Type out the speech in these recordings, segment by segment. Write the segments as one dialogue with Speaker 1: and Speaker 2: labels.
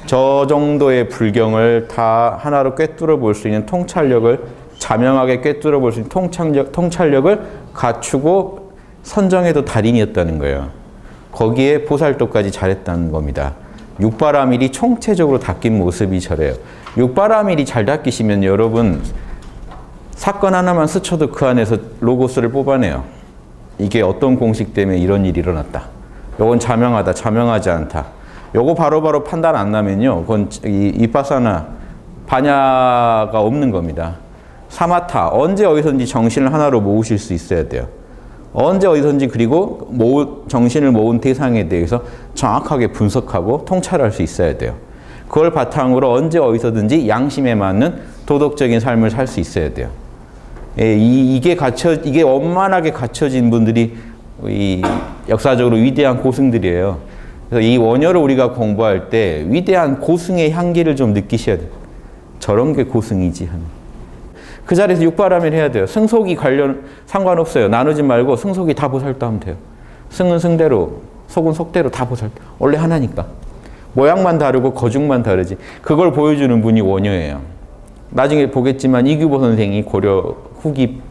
Speaker 1: 저 정도의 불경을 다 하나로 꿰뚫어 볼 수 있는 통찰력을 자명하게 꿰뚫어 볼 수 있는 통찰력을 갖추고 선정에도 달인이었다는 거예요. 거기에 보살도까지 잘했다는 겁니다. 육바라밀이 총체적으로 닦인 모습이 저래요. 육바라밀이 잘 닦이시면 여러분 사건 하나만 스쳐도 그 안에서 로고스를 뽑아내요. 이게 어떤 공식 때문에 이런 일이 일어났다. 요건 자명하다, 자명하지 않다. 요거 바로바로 판단 안 나면요. 그건 이빠사나 반야가 없는 겁니다. 사마타, 언제 어디서든지 정신을 하나로 모으실 수 있어야 돼요. 언제 어디서든지 그리고 정신을 모은 대상에 대해서 정확하게 분석하고 통찰할 수 있어야 돼요. 그걸 바탕으로 언제 어디서든지 양심에 맞는 도덕적인 삶을 살 수 있어야 돼요. 이게 원만하게 갖춰진 분들이 역사적으로 위대한 고승들이에요. 그래서 이 원효를 우리가 공부할 때 위대한 고승의 향기를 좀 느끼셔야 돼요. 저런 게 고승이지 하는. 그 자리에서 육바라밀 해야 돼요. 승속이 상관없어요. 나누지 말고 승속이 다 보살도 하면 돼요. 승은 승대로, 속은 속대로 다 보살도. 원래 하나니까. 모양만 다르고 거중만 다르지. 그걸 보여주는 분이 원효예요. 나중에 보겠지만 이규보 선생이 고려 후기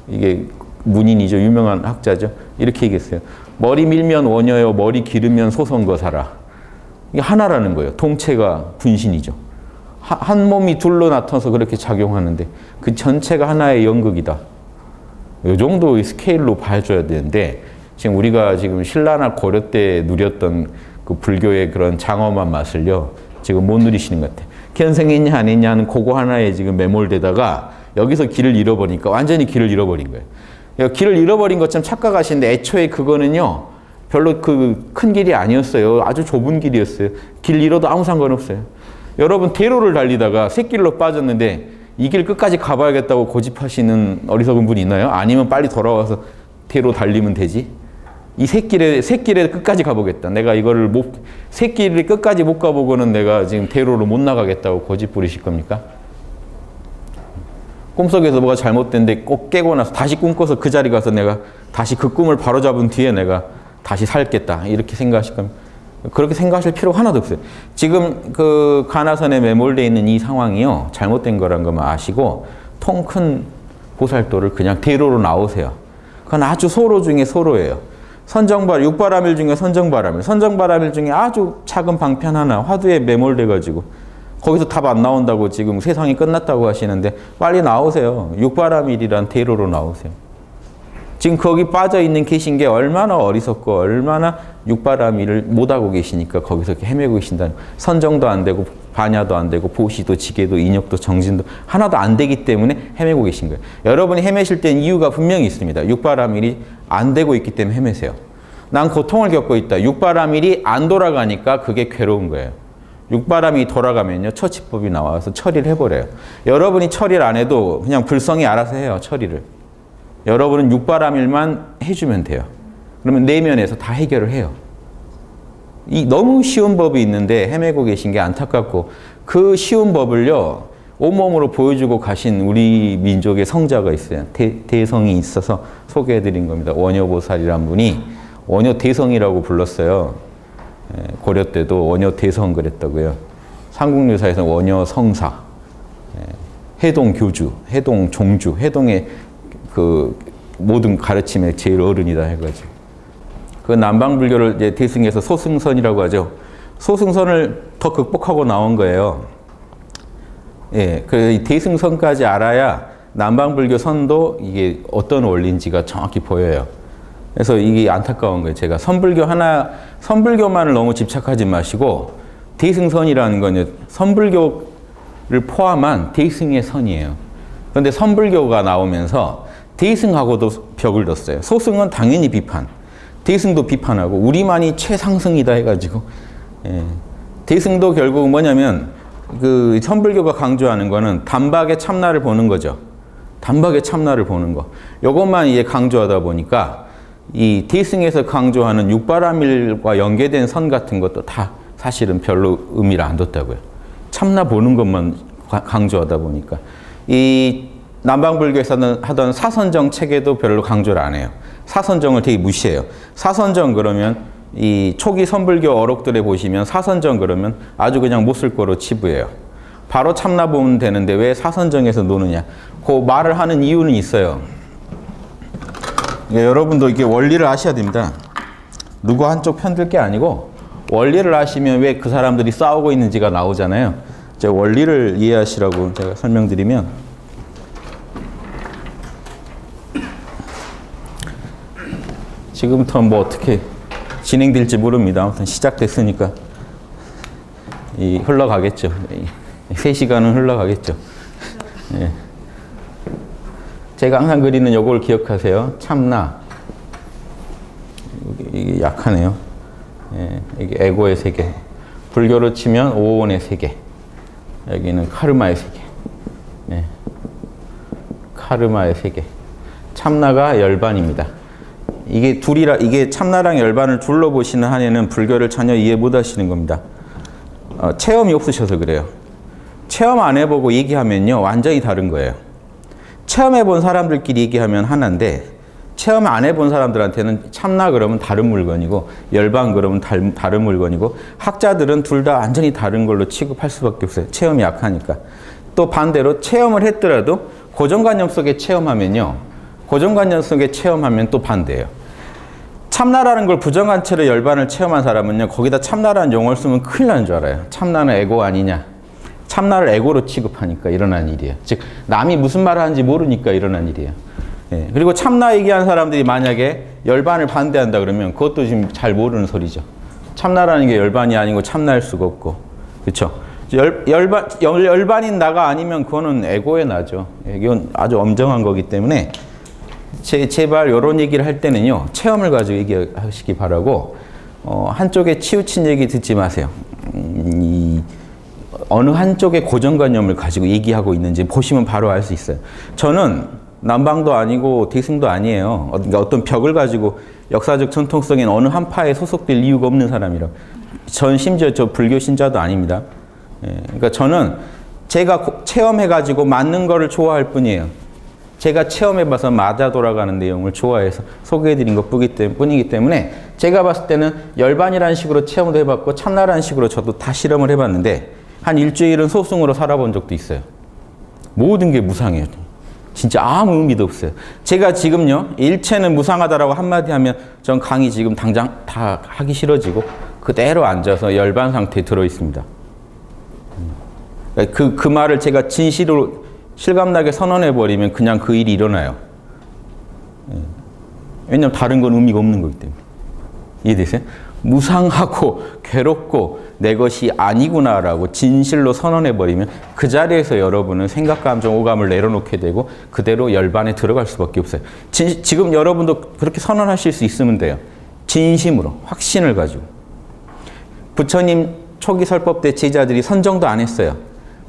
Speaker 1: 이게 문인이죠. 유명한 학자죠. 이렇게 얘기했어요. 머리 밀면 원효요. 머리 기르면 소선거사라. 이게 하나라는 거예요. 동체가 분신이죠. 한 몸이 둘로 나타나서 그렇게 작용하는데 그 전체가 하나의 연극이다. 이 정도의 스케일로 봐줘야 되는데 지금 우리가 지금 신라나 고려 때 누렸던 그 불교의 그런 장엄한 맛을요. 지금 못 누리시는 것 같아요. 견성했냐 안 했냐 하는 그거 하나에 지금 매몰되다가 여기서 길을 잃어버리니까 완전히 길을 잃어버린 거예요. 길을 잃어버린 것처럼 착각하시는데 애초에 그거는요. 별로 그 큰 길이 아니었어요. 아주 좁은 길이었어요. 길 잃어도 아무 상관없어요. 여러분 대로를 달리다가 샛길로 빠졌는데 이 길 끝까지 가봐야겠다고 고집하시는 어리석은 분이 있나요? 아니면 빨리 돌아와서 대로 달리면 되지? 이 샛길에 끝까지 가보겠다. 내가 이거를 샛길을 끝까지 못 가보고는 내가 지금 대로로 못 나가겠다고 고집 부리실 겁니까? 꿈속에서 뭐가 잘못된데 꼭 깨고 나서 다시 꿈꿔서 그 자리 가서 내가 다시 그 꿈을 바로잡은 뒤에 내가 다시 살겠다. 이렇게 생각하실 겁니까? 그렇게 생각하실 필요가 하나도 없어요. 지금 그 가나선에 매몰되어 있는 이 상황이요. 잘못된 거란 것만 아시고 통 큰 보살도를 그냥 대로로 나오세요. 그건 아주 소로 중에 소로예요. 육바라밀 중에 선정바라밀. 선정바라밀 중에 아주 작은 방편 하나 화두에 매몰돼가지고 거기서 답 안 나온다고 지금 세상이 끝났다고 하시는데 빨리 나오세요. 육바라밀이란 대로로 나오세요. 지금 거기 빠져있는 계신 게 얼마나 어리석고 얼마나 육바라밀을 못하고 계시니까 거기서 이렇게 헤매고 계신다는 선정도 안 되고 반야도 안 되고 보시도 지계도 인욕도 정진도 하나도 안 되기 때문에 헤매고 계신 거예요. 여러분이 헤매실 땐 이유가 분명히 있습니다. 육바라밀이 안 되고 있기 때문에 헤매세요. 난 고통을 겪고 있다. 육바라밀이 안 돌아가니까 그게 괴로운 거예요. 육바라밀이 돌아가면요. 처치법이 나와서 처리를 해버려요. 여러분이 처리를 안 해도 그냥 불성이 알아서 해요. 처리를. 여러분은 육바라밀만 해주면 돼요. 그러면 내면에서 다 해결을 해요. 너무 쉬운 법이 있는데 헤매고 계신 게 안타깝고 그 쉬운 법을요. 온몸으로 보여주고 가신 우리 민족의 성자가 있어요. 대성이 있어서 소개해드린 겁니다. 원효보살이란 분이 원효대성이라고 불렀어요. 고려 때도 원효대성 그랬다고요. 삼국유사에서는 원효성사, 해동교주, 해동종주, 해동의 그 모든 가르침의 제일 어른이다 해가지고 그 남방불교를 이제 대승해서 소승선이라고 하죠. 소승선을 더 극복하고 나온 거예요. 예, 그 대승선까지 알아야 남방불교 선도 이게 어떤 원리인지가 정확히 보여요. 그래서 이게 안타까운 거예요. 제가 선불교만을 너무 집착하지 마시고 대승선이라는 건 선불교를 포함한 대승의 선이에요. 그런데 선불교가 나오면서 대승하고도 벽을 뒀어요. 소승은 당연히 비판, 대승도 비판하고 우리만이 최상승이다 해가지고 대승도 결국 뭐냐면 그 선불교가 강조하는 거는 단박에 참나를 보는 거죠. 단박에 참나를 보는 거. 이것만 이제 강조하다 보니까 이 대승에서 강조하는 육바라밀과 연계된 선 같은 것도 다 사실은 별로 의미를 안 뒀다고요. 참나 보는 것만 강조하다 보니까 이 남방불교에서 하던 사선정 체계도 별로 강조를 안 해요. 사선정을 되게 무시해요. 사선정 그러면 이 초기 선불교 어록들에 보시면 사선정 그러면 아주 그냥 못 쓸 거로 치부해요. 바로 참나 보면 되는데 왜 사선정에서 노느냐. 그 말을 하는 이유는 있어요. 여러분도 이게 원리를 아셔야 됩니다. 누구 한쪽 편들 게 아니고 원리를 아시면 왜 그 사람들이 싸우고 있는지가 나오잖아요. 제가 원리를 이해하시라고 제가 설명드리면 지금부터 뭐 어떻게 진행될지 모릅니다. 아무튼 시작됐으니까 흘러가겠죠. 3시간은 흘러가겠죠. 예. 제가 항상 그리는 요걸 기억하세요. 참나. 이게 약하네요. 예. 이게 에고의 세계. 불교로 치면 오온의 세계. 여기는 카르마의 세계. 예. 카르마의 세계. 참나가 열반입니다. 이게 참나랑 열반을 둘러보시는 한에는 불교를 전혀 이해 못 하시는 겁니다. 체험이 없으셔서 그래요. 체험 안 해보고 얘기하면요, 완전히 다른 거예요. 체험해본 사람들끼리 얘기하면 하나인데, 체험 안 해본 사람들한테는 참나 그러면 다른 물건이고, 열반 그러면 다른 물건이고, 학자들은 둘 다 완전히 다른 걸로 취급할 수밖에 없어요. 체험이 약하니까. 또 반대로 체험을 했더라도 고정관념 속에 체험하면요, 고정관념 속에 체험하면 또 반대예요. 참나라는 걸 부정한 채로 열반을 체험한 사람은요, 거기다 참나라는 용어를 쓰면 큰일 나는 줄 알아요. 참나는 에고 아니냐. 참나를 에고로 취급하니까 일어난 일이에요. 즉 남이 무슨 말을 하는지 모르니까 일어난 일이에요. 예. 그리고 참나 얘기한 사람들이 만약에 열반을 반대한다 그러면 그것도 지금 잘 모르는 소리죠. 참나라는 게 열반이 아니고 참나일 수가 없고. 그렇죠? 열반인 나가 아니면 그거는 에고의 나죠. 이건 아주 엄정한 거기 때문에 제발 이런 얘기를 할 때는요, 체험을 가지고 얘기하시기 바라고, 한쪽에 치우친 얘기 듣지 마세요. 어느 한쪽의 고정관념을 가지고 얘기하고 있는지 보시면 바로 알 수 있어요. 저는 남방도 아니고 대승도 아니에요. 그러니까 어떤 벽을 가지고 역사적 전통성인 어느 한 파에 소속될 이유가 없는 사람이라고. 전 심지어 저 불교 신자도 아닙니다. 예, 그러니까 저는 제가 체험해가지고 맞는 거를 좋아할 뿐이에요. 제가 체험해봐서 맞아 돌아가는 내용을 좋아해서 소개해드린 것뿐이기 때문에 제가 봤을 때는 열반이라는 식으로 체험도 해봤고 참나라는 식으로 저도 다 실험을 해봤는데 한 일주일은 소승으로 살아본 적도 있어요. 모든 게 무상해요. 진짜 아무 의미도 없어요. 제가 지금요, 일체는 무상하다라고 한마디 하면 전 강의 지금 당장 다 하기 싫어지고 그대로 앉아서 열반 상태에 들어있습니다. 그 말을 제가 진실로 실감나게 선언해버리면 그냥 그 일이 일어나요. 왜냐하면 다른 건 의미가 없는 거기 때문에. 이해되세요? 무상하고 괴롭고 내 것이 아니구나라고 진실로 선언해버리면 그 자리에서 여러분은 생각, 감정, 오감을 내려놓게 되고 그대로 열반에 들어갈 수밖에 없어요. 지금 여러분도 그렇게 선언하실 수 있으면 돼요. 진심으로, 확신을 가지고. 부처님 초기 설법 때 제자들이 선정도 안 했어요.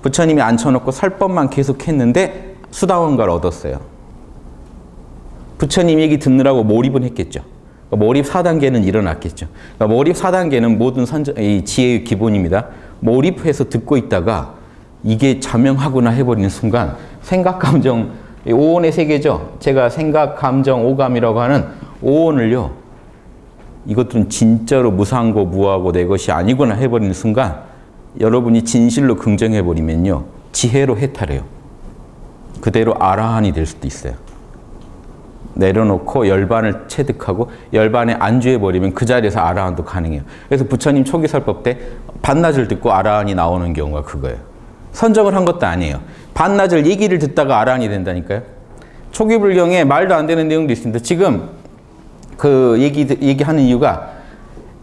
Speaker 1: 부처님이 앉혀놓고 설법만 계속 했는데 수다원가를 얻었어요. 부처님 얘기 듣느라고 몰입은 했겠죠. 몰입 4단계는 일어났겠죠. 몰입 4단계는 모든 이 지혜의 기본입니다. 몰입해서 듣고 있다가 이게 자명하구나 해버리는 순간 생각, 감정, 오온의 세계죠. 제가 생각, 감정, 오감이라고 하는 오온을요, 이것들은 진짜로 무상고 무하고 내 것이 아니구나 해버리는 순간 여러분이 진실로 긍정해버리면요, 지혜로 해탈해요. 그대로 아라한이 될 수도 있어요. 내려놓고 열반을 체득하고 열반에 안주해버리면 그 자리에서 아라한도 가능해요. 그래서 부처님 초기 설법 때 반나절 듣고 아라한이 나오는 경우가 그거예요. 선정을 한 것도 아니에요. 반나절 얘기를 듣다가 아라한이 된다니까요. 초기 불경에 말도 안 되는 내용도 있습니다. 지금 그 얘기하는 이유가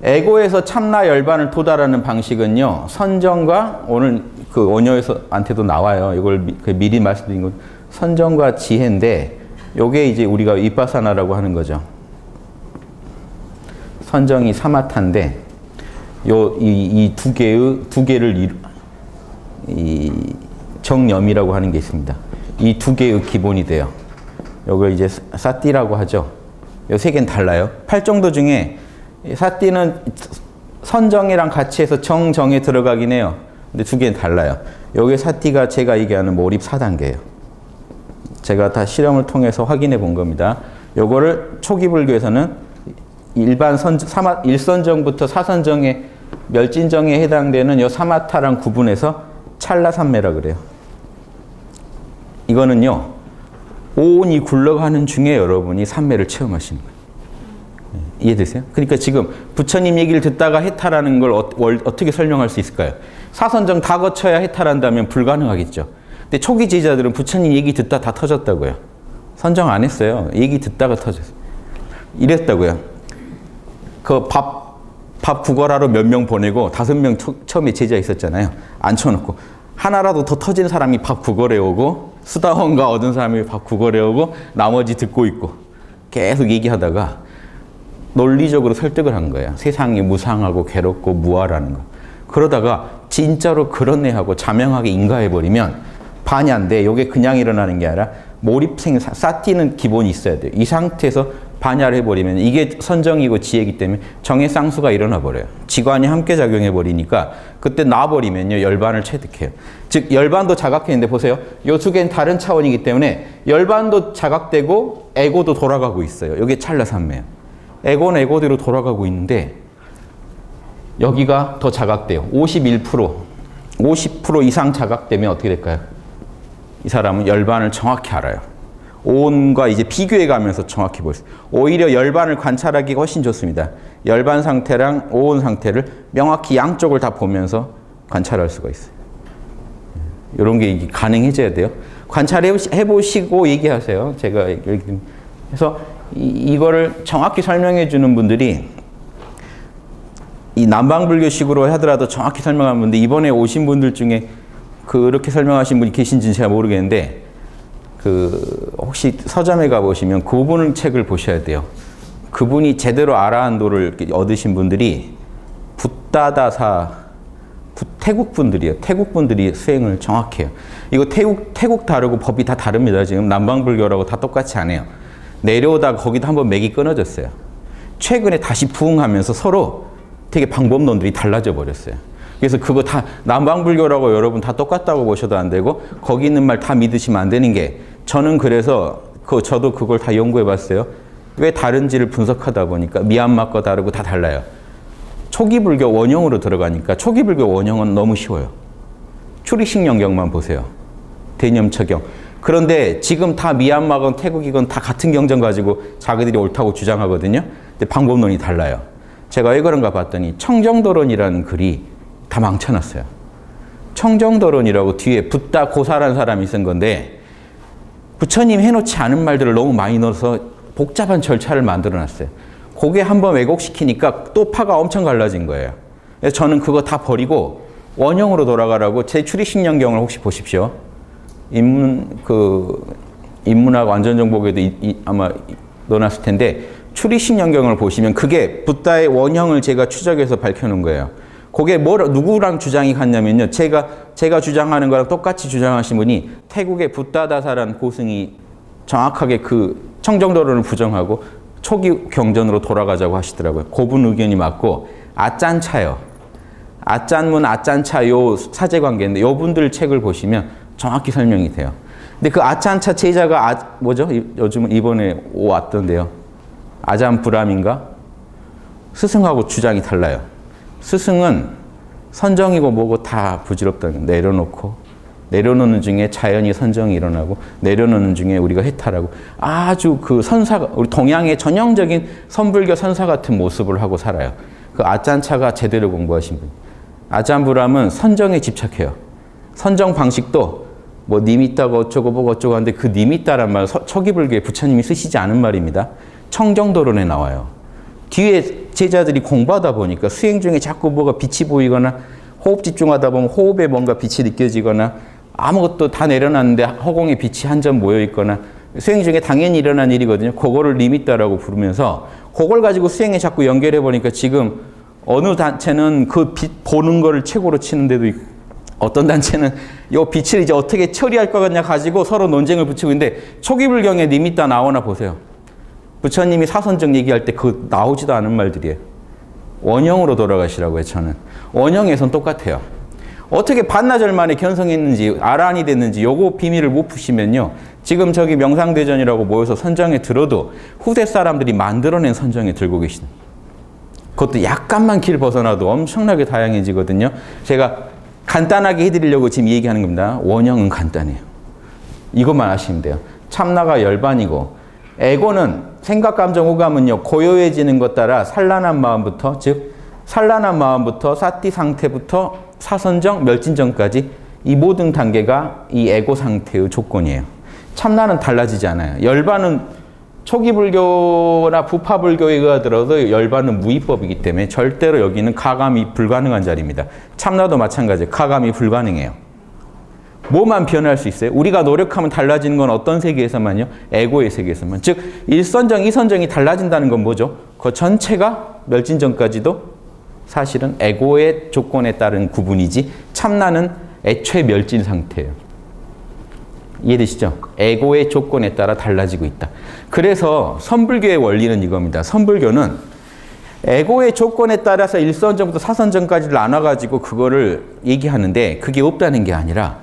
Speaker 1: 에고에서 참나 열반을 도달하는 방식은요, 선정과 오늘 그 원효에서한테도 나와요. 이걸 미리 말씀드린 건 선정과 지혜인데, 요게 이제 우리가 위파사나라고 하는 거죠. 선정이 사마타인데, 이 두 개를 이 정념이라고 하는 게 있습니다. 이 두 개의 기본이 돼요. 요걸 이제 사띠라고 하죠. 요 세 개는 달라요. 8정도 중에 사띠는 선정이랑 같이 해서 정정에 들어가긴 해요. 근데 두 개는 달라요. 요게 사띠가 제가 얘기하는 몰입 4단계예요. 제가 다 실험을 통해서 확인해 본 겁니다. 요거를 초기 불교에서는 일반 일선정부터 사선정의 멸진정에 해당되는 요 사마타랑 구분해서 찰나산매라 그래요. 이거는요, 오온이 굴러가는 중에 여러분이 산매를 체험하시는 거예요. 이해되세요? 그러니까 지금 부처님 얘기를 듣다가 해탈하는 걸 어떻게 설명할 수 있을까요? 사선정 다 거쳐야 해탈한다면 불가능하겠죠. 근데 초기 제자들은 부처님 얘기 듣다 다 터졌다고요. 선정 안 했어요. 얘기 듣다가 터졌어요. 이랬다고요. 그 밥 구걸하러 몇 명 보내고 5명 처음에 제자 있었잖아요. 앉혀놓고 하나라도 더 터진 사람이 밥 구걸해 오고 수다원가 얻은 사람이 밥 구걸해 오고 나머지 듣고 있고 계속 얘기하다가 논리적으로 설득을 한 거예요. 세상이 무상하고 괴롭고 무아라는 거. 그러다가 진짜로 그렇네 하고 자명하게 인가해버리면 반야인데 이게 그냥 일어나는 게 아니라 몰입생, 사티는 기본이 있어야 돼요. 이 상태에서 반야를 해버리면 이게 선정이고 지혜이기 때문에 정의 쌍수가 일어나 버려요. 지관이 함께 작용해버리니까 그때 놔버리면요. 열반을 체득해요. 즉 열반도 자각했는데 보세요. 요 두 개는 다른 차원이기 때문에 열반도 자각되고 에고도 돌아가고 있어요. 이게 찰나산매예요. 에고는 에고대로 돌아가고 있는데 여기가 더 자각돼요. 50% 이상 자각되면 어떻게 될까요? 이 사람은 열반을 정확히 알아요. 오온과 이제 비교해 가면서 정확히 볼 수 있어요. 오히려 열반을 관찰하기가 훨씬 좋습니다. 열반 상태랑 오온 상태를 명확히 양쪽을 다 보면서 관찰할 수가 있어요. 이런 게 가능해져야 돼요. 관찰해 보시고 얘기하세요. 제가 그래서 이거를 정확히 설명해 주는 분들이 이 남방불교식으로 하더라도 정확히 설명하는 분들 이번에 오신 분들 중에 그렇게 설명하신 분이 계신지는 제가 모르겠는데 혹시 서점에 가보시면 그분 책을 보셔야 돼요. 그분이 제대로 아라한도를 얻으신 분들이 붓다다사 태국 분들이에요. 태국 분들이 수행을 정확히 해요. 이거 태국 다르고 법이 다 다릅니다. 지금 남방불교라고 다 똑같이 안 해요. 내려오다가 거기도 한번 맥이 끊어졌어요. 최근에 다시 부흥하면서 서로 되게 방법론들이 달라져 버렸어요. 그래서 그거 다 남방불교라고 여러분 다 똑같다고 보셔도 안 되고 거기 있는 말 다 믿으시면 안 되는 게 저는 그래서 저도 그걸 다 연구해 봤어요. 왜 다른지를 분석하다 보니까 미얀마 거 다르고 다 달라요. 초기 불교 원형으로 들어가니까 초기 불교 원형은 너무 쉬워요. 추리식령경만 보세요. 대념처경. 그런데 지금 다 미얀마건 태국이건 다 같은 경전 가지고 자기들이 옳다고 주장하거든요. 근데 방법론이 달라요. 제가 왜 그런가 봤더니 청정도론이라는 글이 다 망쳐놨어요. 청정도론이라고 뒤에 붓다 고사라는 사람이 쓴 건데 부처님 해놓지 않은 말들을 너무 많이 넣어서 복잡한 절차를 만들어놨어요. 그게 한번 왜곡시키니까 또 파가 엄청 갈라진 거예요. 그래서 저는 그거 다 버리고 원형으로 돌아가라고 제 추리식령경을 혹시 보십시오. 인문학 완전정복에도 아마 넣어놨을 텐데 추리식령경을 보시면 그게 붓다의 원형을 제가 추적해서 밝혀놓은 거예요. 그게 누구랑 주장이 같냐면요. 제가 주장하는 거랑 똑같이 주장하신 분이 태국의 붓다다사라는 고승이 정확하게 그 청정도론을 부정하고 초기 경전으로 돌아가자고 하시더라고요. 그분 의견이 맞고 아짠차요. 아짠문, 아짠차 요 사제관계인데 요 분들 책을 보시면 정확히 설명이 돼요. 근데 그 아짠차 제자가 뭐죠? 요즘 이번에 왔던데요. 아잠브람인가? 스승하고 주장이 달라요. 스승은 선정이고 뭐고 다 부질없다는 내려놓는 중에 자연히 선정이 일어나고 내려놓는 중에 우리가 해탈하고 아주 그 선사가 우리 동양의 전형적인 선불교 선사 같은 모습을 하고 살아요. 그 아짠차가 제대로 공부하신 분. 아잠브람은 선정에 집착해요. 선정 방식도 뭐 니미따가 어쩌고 뭐고 어쩌고 하는데 그 니미따란 말 초기 불교에 부처님이 쓰시지 않은 말입니다. 청정도론에 나와요. 뒤에 제자들이 공부하다 보니까 수행 중에 자꾸 뭐가 빛이 보이거나 호흡 집중하다 보면 호흡에 뭔가 빛이 느껴지거나 아무것도 다 내려놨는데 허공에 빛이 한 점 모여 있거나 수행 중에 당연히 일어난 일이거든요. 그거를 리미따라고 부르면서 그걸 가지고 수행에 자꾸 연결해 보니까 지금 어느 단체는 그 빛 보는 거를 최고로 치는 데도 있고 어떤 단체는 이 빛을 이제 어떻게 처리할 거냐 가지고 서로 논쟁을 붙이고 있는데 초기 불경에 리미따 나오나 보세요. 부처님이 사선정 얘기할 때 그 나오지도 않은 말들이에요. 원형으로 돌아가시라고요. 저는 원형에선 똑같아요. 어떻게 반나절 만에 견성했는지 아라한이 됐는지 요거 비밀을 못 푸시면요. 지금 저기 명상대전이라고 모여서 선정에 들어도 후대 사람들이 만들어낸 선정에 들고 계시는 그것도 약간만 길 벗어나도 엄청나게 다양해지거든요. 제가 간단하게 해드리려고 지금 얘기하는 겁니다. 원형은 간단해요. 이것만 아시면 돼요. 참나가 열반이고 에고는 생각, 감정, 오감은요. 고요해지는 것 따라 산란한 마음부터 즉 산란한 마음부터 사티 상태부터 사선정, 멸진정까지 이 모든 단계가 이 에고 상태의 조건이에요. 참나는 달라지지 않아요. 열반은 초기 불교나 부파 불교에 의하더라도 열반은 무위법이기 때문에 절대로 여기는 가감이 불가능한 자리입니다. 참나도 마찬가지예요. 가감이 불가능해요. 뭐만 변할 수 있어요? 우리가 노력하면 달라지는 건 어떤 세계에서만요? 에고의 세계에서만. 즉 일선정, 이선정이 달라진다는 건 뭐죠? 그 전체가 멸진정까지도 사실은 에고의 조건에 따른 구분이지 참나는 애초에 멸진 상태예요. 이해되시죠? 에고의 조건에 따라 달라지고 있다. 그래서 선불교의 원리는 이겁니다. 선불교는 에고의 조건에 따라서 일선정부터 사선정까지 나눠가지고 그거를 얘기하는데 그게 없다는 게 아니라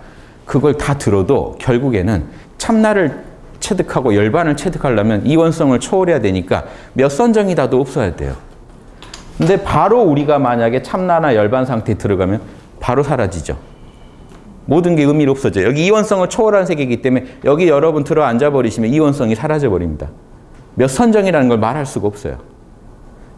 Speaker 1: 그걸 다 들어도 결국에는 참나를 체득하고 열반을 체득하려면 이원성을 초월해야 되니까 몇 선정이라도 없어야 돼요. 근데 바로 우리가 만약에 참나나 열반 상태에 들어가면 바로 사라지죠. 모든 게 의미가 없어져요. 여기 이원성을 초월한 세계이기 때문에 여기 여러분 들어 앉아버리시면 이원성이 사라져버립니다. 몇 선정이라는 걸 말할 수가 없어요.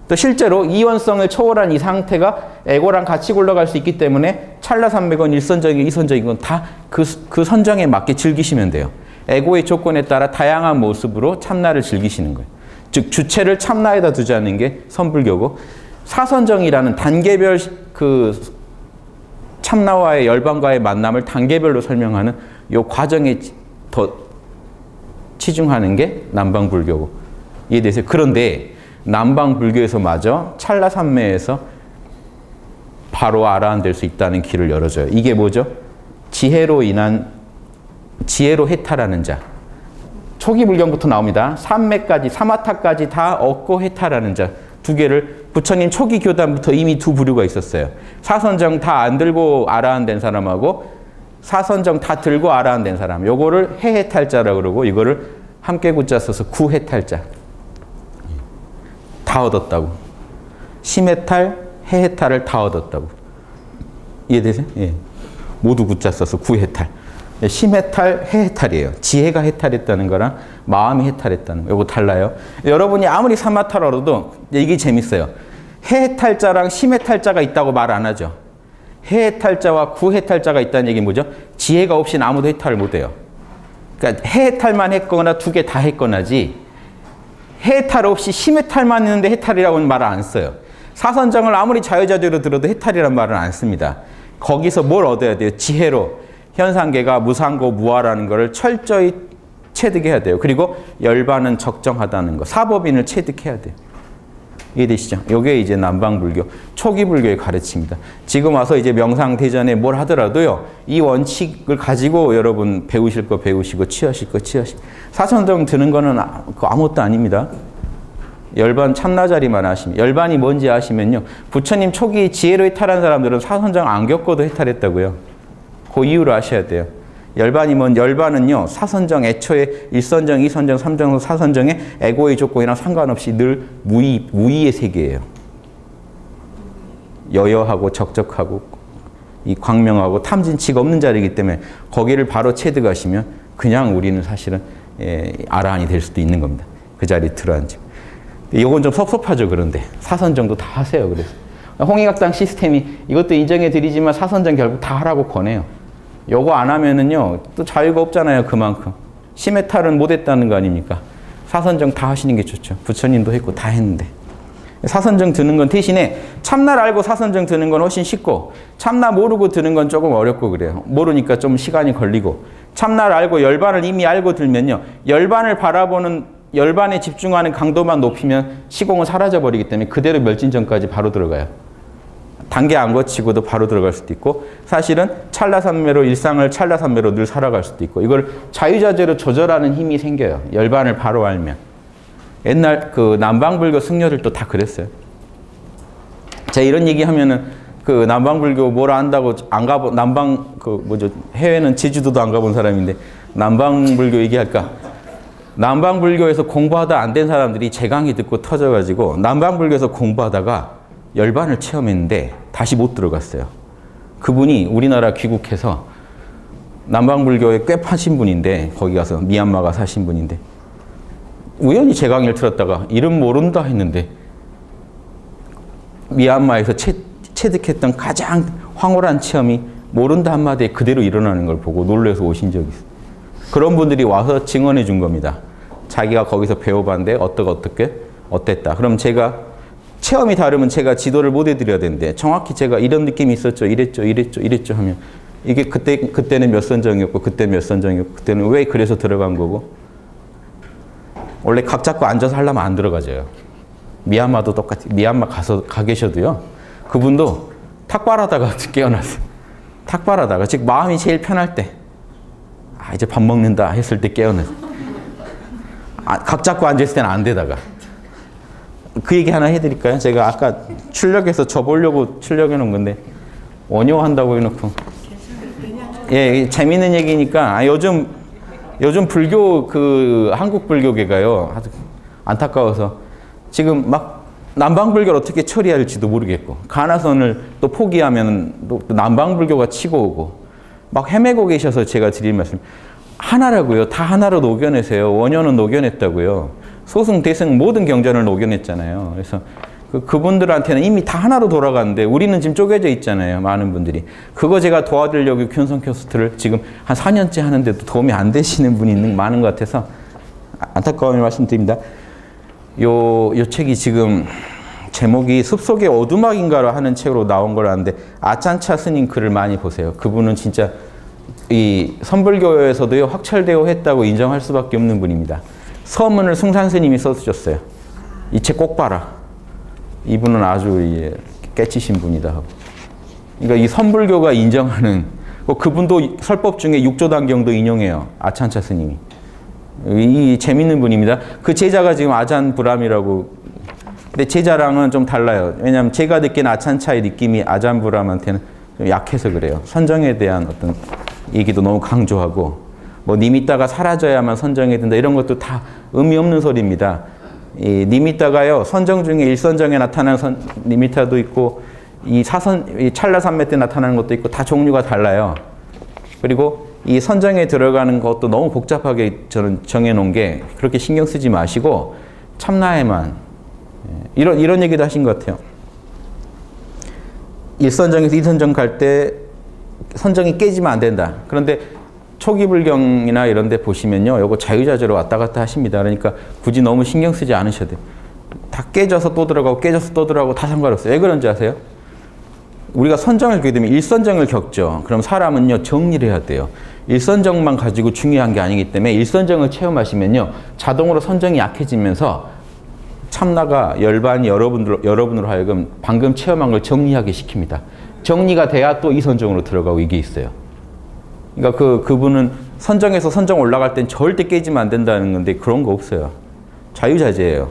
Speaker 1: 또 실제로 이원성을 초월한 이 상태가 에고랑 같이 굴러갈 수 있기 때문에 찰나산맥은 일선적이고 이선적인 건 다 그 선정에 맞게 즐기시면 돼요. 에고의 조건에 따라 다양한 모습으로 참나를 즐기시는 거예요. 즉 주체를 참나에다 두지 않는 게 선불교고 사선정이라는 단계별 그 참나와의 열반과의 만남을 단계별로 설명하는 이 과정에 더 치중하는 게 남방불교고 이해되세요? 그런데 남방불교에서마저 찰나산매에서 바로 아라한될 수 있다는 길을 열어줘요. 이게 뭐죠? 지혜로 해탈하는 자. 초기 불경부터 나옵니다. 삼매까지, 사마타까지 다 얻고 해탈하는 자. 두 개를 부처님 초기 교단부터 이미 두 부류가 있었어요. 사선정 다 안 들고 아라한 된 사람하고 사선정 다 들고 아라한 된 사람. 요거를 해해탈자라고 그러고 이거를 함께 구자 써서 구해탈자. 다 얻었다고. 심해탈, 해해탈을 다 얻었다고. 이해되세요? 예. 모두 구자 써서 구해탈. 심해탈, 해해탈이에요. 지혜가 해탈했다는 거랑 마음이 해탈했다는 거. 이거 달라요. 여러분이 아무리 사마타라도 이게 재밌어요. 해해탈자랑 심해탈자가 있다고 말 안 하죠. 해해탈자와 구해탈자가 있다는 얘기 뭐죠? 지혜가 없이는 아무도 해탈을 못 해요. 그러니까 해해탈만 했거나 두 개 다 했거나지 해탈 없이 심해탈만 있는데 해탈이라고는 말을 안 써요. 사선정을 아무리 자유자재로 들어도 해탈이라는 말은 안 씁니다. 거기서 뭘 얻어야 돼요? 지혜로 현상계가 무상고 무아라는 것을 철저히 체득해야 돼요. 그리고 열반은 적정하다는 거. 사법인을 체득해야 돼요. 이해되시죠? 이게 이제 남방불교, 초기불교의 가르침입니다. 지금 와서 이제 명상대전에 뭘 하더라도요. 이 원칙을 가지고 여러분 배우실 거 배우시고 취하실 거 취하시고. 사선정 드는 거는 아무것도 아닙니다. 열반 참나자리만 아시면. 열반이 뭔지 아시면요. 부처님 초기 지혜로 해탈한 사람들은 사선정 안 겪어도 해탈했다고요. 그 이유를 아셔야 돼요. 열반이 뭔 열반은요. 사선정 애초에 1선정, 2선정, 3선정, 4선정의 에고의 조건이랑 상관없이 늘 무의의 세계예요. 여여하고 적적하고 이 광명하고 탐진치가 없는 자리이기 때문에 거기를 바로 체득하시면 그냥 우리는 사실은 아라한이 될 수도 있는 겁니다. 그 자리에 들어앉으면. 이건 좀 섭섭하죠. 그런데 사선정도 다 하세요. 그래서 홍익학당 시스템이 이것도 인정해 드리지만 사선정 결국 다 하라고 권해요. 요거 안 하면은요 또 자유가 없잖아요. 그만큼 심해탈은 못했다는 거 아닙니까? 사선정 다 하시는 게 좋죠. 부처님도 했고 다 했는데 사선정 드는 건 대신에 참나를 알고 사선정 드는 건 훨씬 쉽고 참나 모르고 드는 건 조금 어렵고 그래요. 모르니까 좀 시간이 걸리고 참나를 알고 열반을 이미 알고 들면요 열반을 바라보는 열반에 집중하는 강도만 높이면 시공은 사라져버리기 때문에 그대로 멸진전까지 바로 들어가요. 단계 안 거치고도 바로 들어갈 수도 있고 사실은 찰나산매로 일상을 찰나산매로 늘 살아갈 수도 있고 이걸 자유자재로 조절하는 힘이 생겨요. 열반을 바로 알면. 옛날 그 남방불교 승려들도 다 그랬어요. 제가 이런 얘기 하면은 그 남방불교 뭐라 한다고 안 가본 남방 그 뭐죠 해외는 제주도도 안 가본 사람인데 남방불교 얘기할까? 남방불교에서 공부하다 안 된 사람들이 제 강의 듣고 터져가지고 남방불교에서 공부하다가 열반을 체험했는데 다시 못 들어갔어요. 그분이 우리나라 귀국해서 남방불교에 꽤 파신 분인데 거기 가서 미얀마가 사신 분인데 우연히 제 강의를 들었다가 이름 모른다 했는데 미얀마에서 체득했던 가장 황홀한 체험이 모른다 한마디에 그대로 일어나는 걸 보고 놀라서 오신 적이 있어요. 그런 분들이 와서 증언해 준 겁니다. 자기가 거기서 배워봤는데 어떻게 어땠다. 그럼 제가 체험이 다르면 제가 지도를 못 해드려야 되는데 정확히 제가 이런 느낌이 있었죠. 이랬죠 하면 이게 그때는 몇 선정이었고 그때는 몇 선정이었고 그때는 왜 그래서 들어간 거고 원래 각 잡고 앉아서 하려면 안 들어가져요. 미얀마도 똑같이 미얀마 가 계셔도요. 그분도 탁발하다가 깨어났어요. 탁발하다가 즉 마음이 제일 편할 때 이제 밥 먹는다 했을 때 깨어났어요. 각 잡고 앉아있을 때는 안 되다가 그 얘기 하나 해드릴까요? 제가 아까 출력해서 줘보려고 출력해 놓은 건데 원효한다고 해놓고 예, 재밌는 얘기니까 요즘 불교 한국 불교계가요 아주 안타까워서 지금 막 남방불교를 어떻게 처리할지도 모르겠고 가나선을 또 포기하면 또 남방불교가 치고 오고 막 헤매고 계셔서 제가 드릴 말씀 하나라고요. 다 하나로 녹여내세요. 원효는 녹여냈다고요. 소승, 대승 모든 경전을 녹여냈잖아요. 그래서 그분들한테는 이미 다 하나로 돌아가는데 우리는 지금 쪼개져 있잖아요. 많은 분들이. 그거 제가 도와드리려고 균성 퀘스트를 지금 한 4년째 하는데도 도움이 안 되시는 분이 많은 것 같아서 안타까움을 말씀드립니다. 요 책이 지금 제목이 숲속의 어두막인가로 하는 책으로 나온 걸 아는데 아찬차 스님 글을 많이 보세요. 그분은 진짜 이 선불교에서도요 확철대오 했다고 인정할 수밖에 없는 분입니다. 서문을 승산 스님이 써주셨어요. 이 책 꼭 봐라. 이분은 아주 깨치신 분이다 하고. 그러니까 이 선불교가 인정하는 그분도 설법 중에 육조단경도 인용해요. 아찬차 스님이. 이 재밌는 분입니다. 그 제자가 지금 아잔 브람이라고. 근데 제자랑은 좀 달라요. 왜냐하면 제가 느낀 아찬차의 느낌이 아잔 브람한테는 좀 약해서 그래요. 선정에 대한 어떤 얘기도 너무 강조하고 뭐 니미따가 사라져야만 선정이 된다 이런 것도 다 의미 없는 소리입니다. 이 니미따가요 선정 중에 일선정에 나타나는 니미따도 있고 이 찰나산매 때 나타나는 것도 있고 다 종류가 달라요. 그리고 이 선정에 들어가는 것도 너무 복잡하게 저는 정해놓은 게 그렇게 신경 쓰지 마시고 참나에만 이런 얘기도 하신 것 같아요. 일선정에서 이선정 갈 때 선정이 깨지면 안 된다. 그런데 초기 불경이나 이런 데 보시면요. 요거 자유자재로 왔다 갔다 하십니다. 그러니까 굳이 너무 신경 쓰지 않으셔도 돼요. 다 깨져서 또 들어가고 깨져서 또 들어가고 다 상관없어요. 왜 그런지 아세요? 우리가 선정을 겪게 되면 일선정을 겪죠. 그럼 사람은요. 정리를 해야 돼요. 일선정만 가지고 중요한 게 아니기 때문에 일선정을 체험하시면요. 자동으로 선정이 약해지면서 참나가 열반이 여러분으로 하여금 방금 체험한 걸 정리하게 시킵니다. 정리가 돼야 또 이선정으로 들어가고 이게 있어요. 그러니까 그분은 선정에서 선정 올라갈 땐 절대 깨지면 안 된다는 건데 그런 거 없어요. 자유자재예요.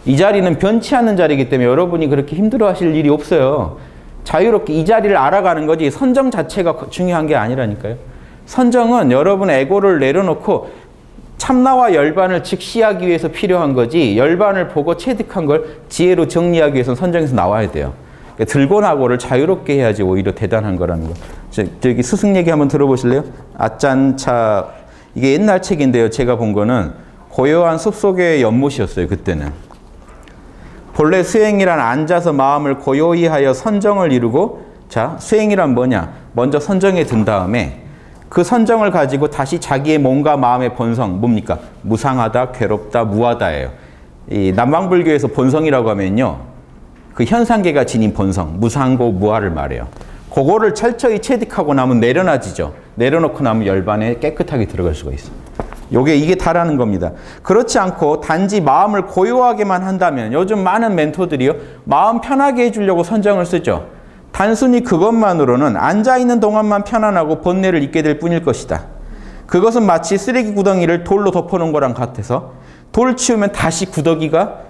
Speaker 1: 이 자리는 변치 않는 자리이기 때문에 여러분이 그렇게 힘들어 하실 일이 없어요. 자유롭게 이 자리를 알아가는 거지 선정 자체가 중요한 게 아니라니까요. 선정은 여러분의 에고를 내려놓고 참나와 열반을 즉시하기 위해서 필요한 거지 열반을 보고 체득한 걸 지혜로 정리하기 위해서는 선정에서 나와야 돼요. 그러니까 들고나고를 자유롭게 해야지 오히려 대단한 거라는 거. 저기 스승 얘기 한번 들어보실래요? 아짠차 이게 옛날 책인데요. 제가 본 거는 고요한 숲속의 연못이었어요. 그때는. 본래 수행이란 앉아서 마음을 고요히 하여 선정을 이루고 자 수행이란 뭐냐? 먼저 선정에 든 다음에 그 선정을 가지고 다시 자기의 몸과 마음의 본성 뭡니까? 무상하다, 괴롭다, 무하다예요. 이 남방불교에서 본성이라고 하면요. 그 현상계가 지닌 본성, 무상고, 무하를 말해요. 그거를 철저히 체득하고 나면 내려놔지죠. 내려놓고 나면 열반에 깨끗하게 들어갈 수가 있어요. 이게 다라는 겁니다. 그렇지 않고 단지 마음을 고요하게만 한다면 요즘 많은 멘토들이요. 마음 편하게 해주려고 선정을 쓰죠. 단순히 그것만으로는 앉아있는 동안만 편안하고 번뇌를 잊게 될 뿐일 것이다. 그것은 마치 쓰레기 구덩이를 돌로 덮어놓은 거랑 같아서 돌 치우면 다시 구더기가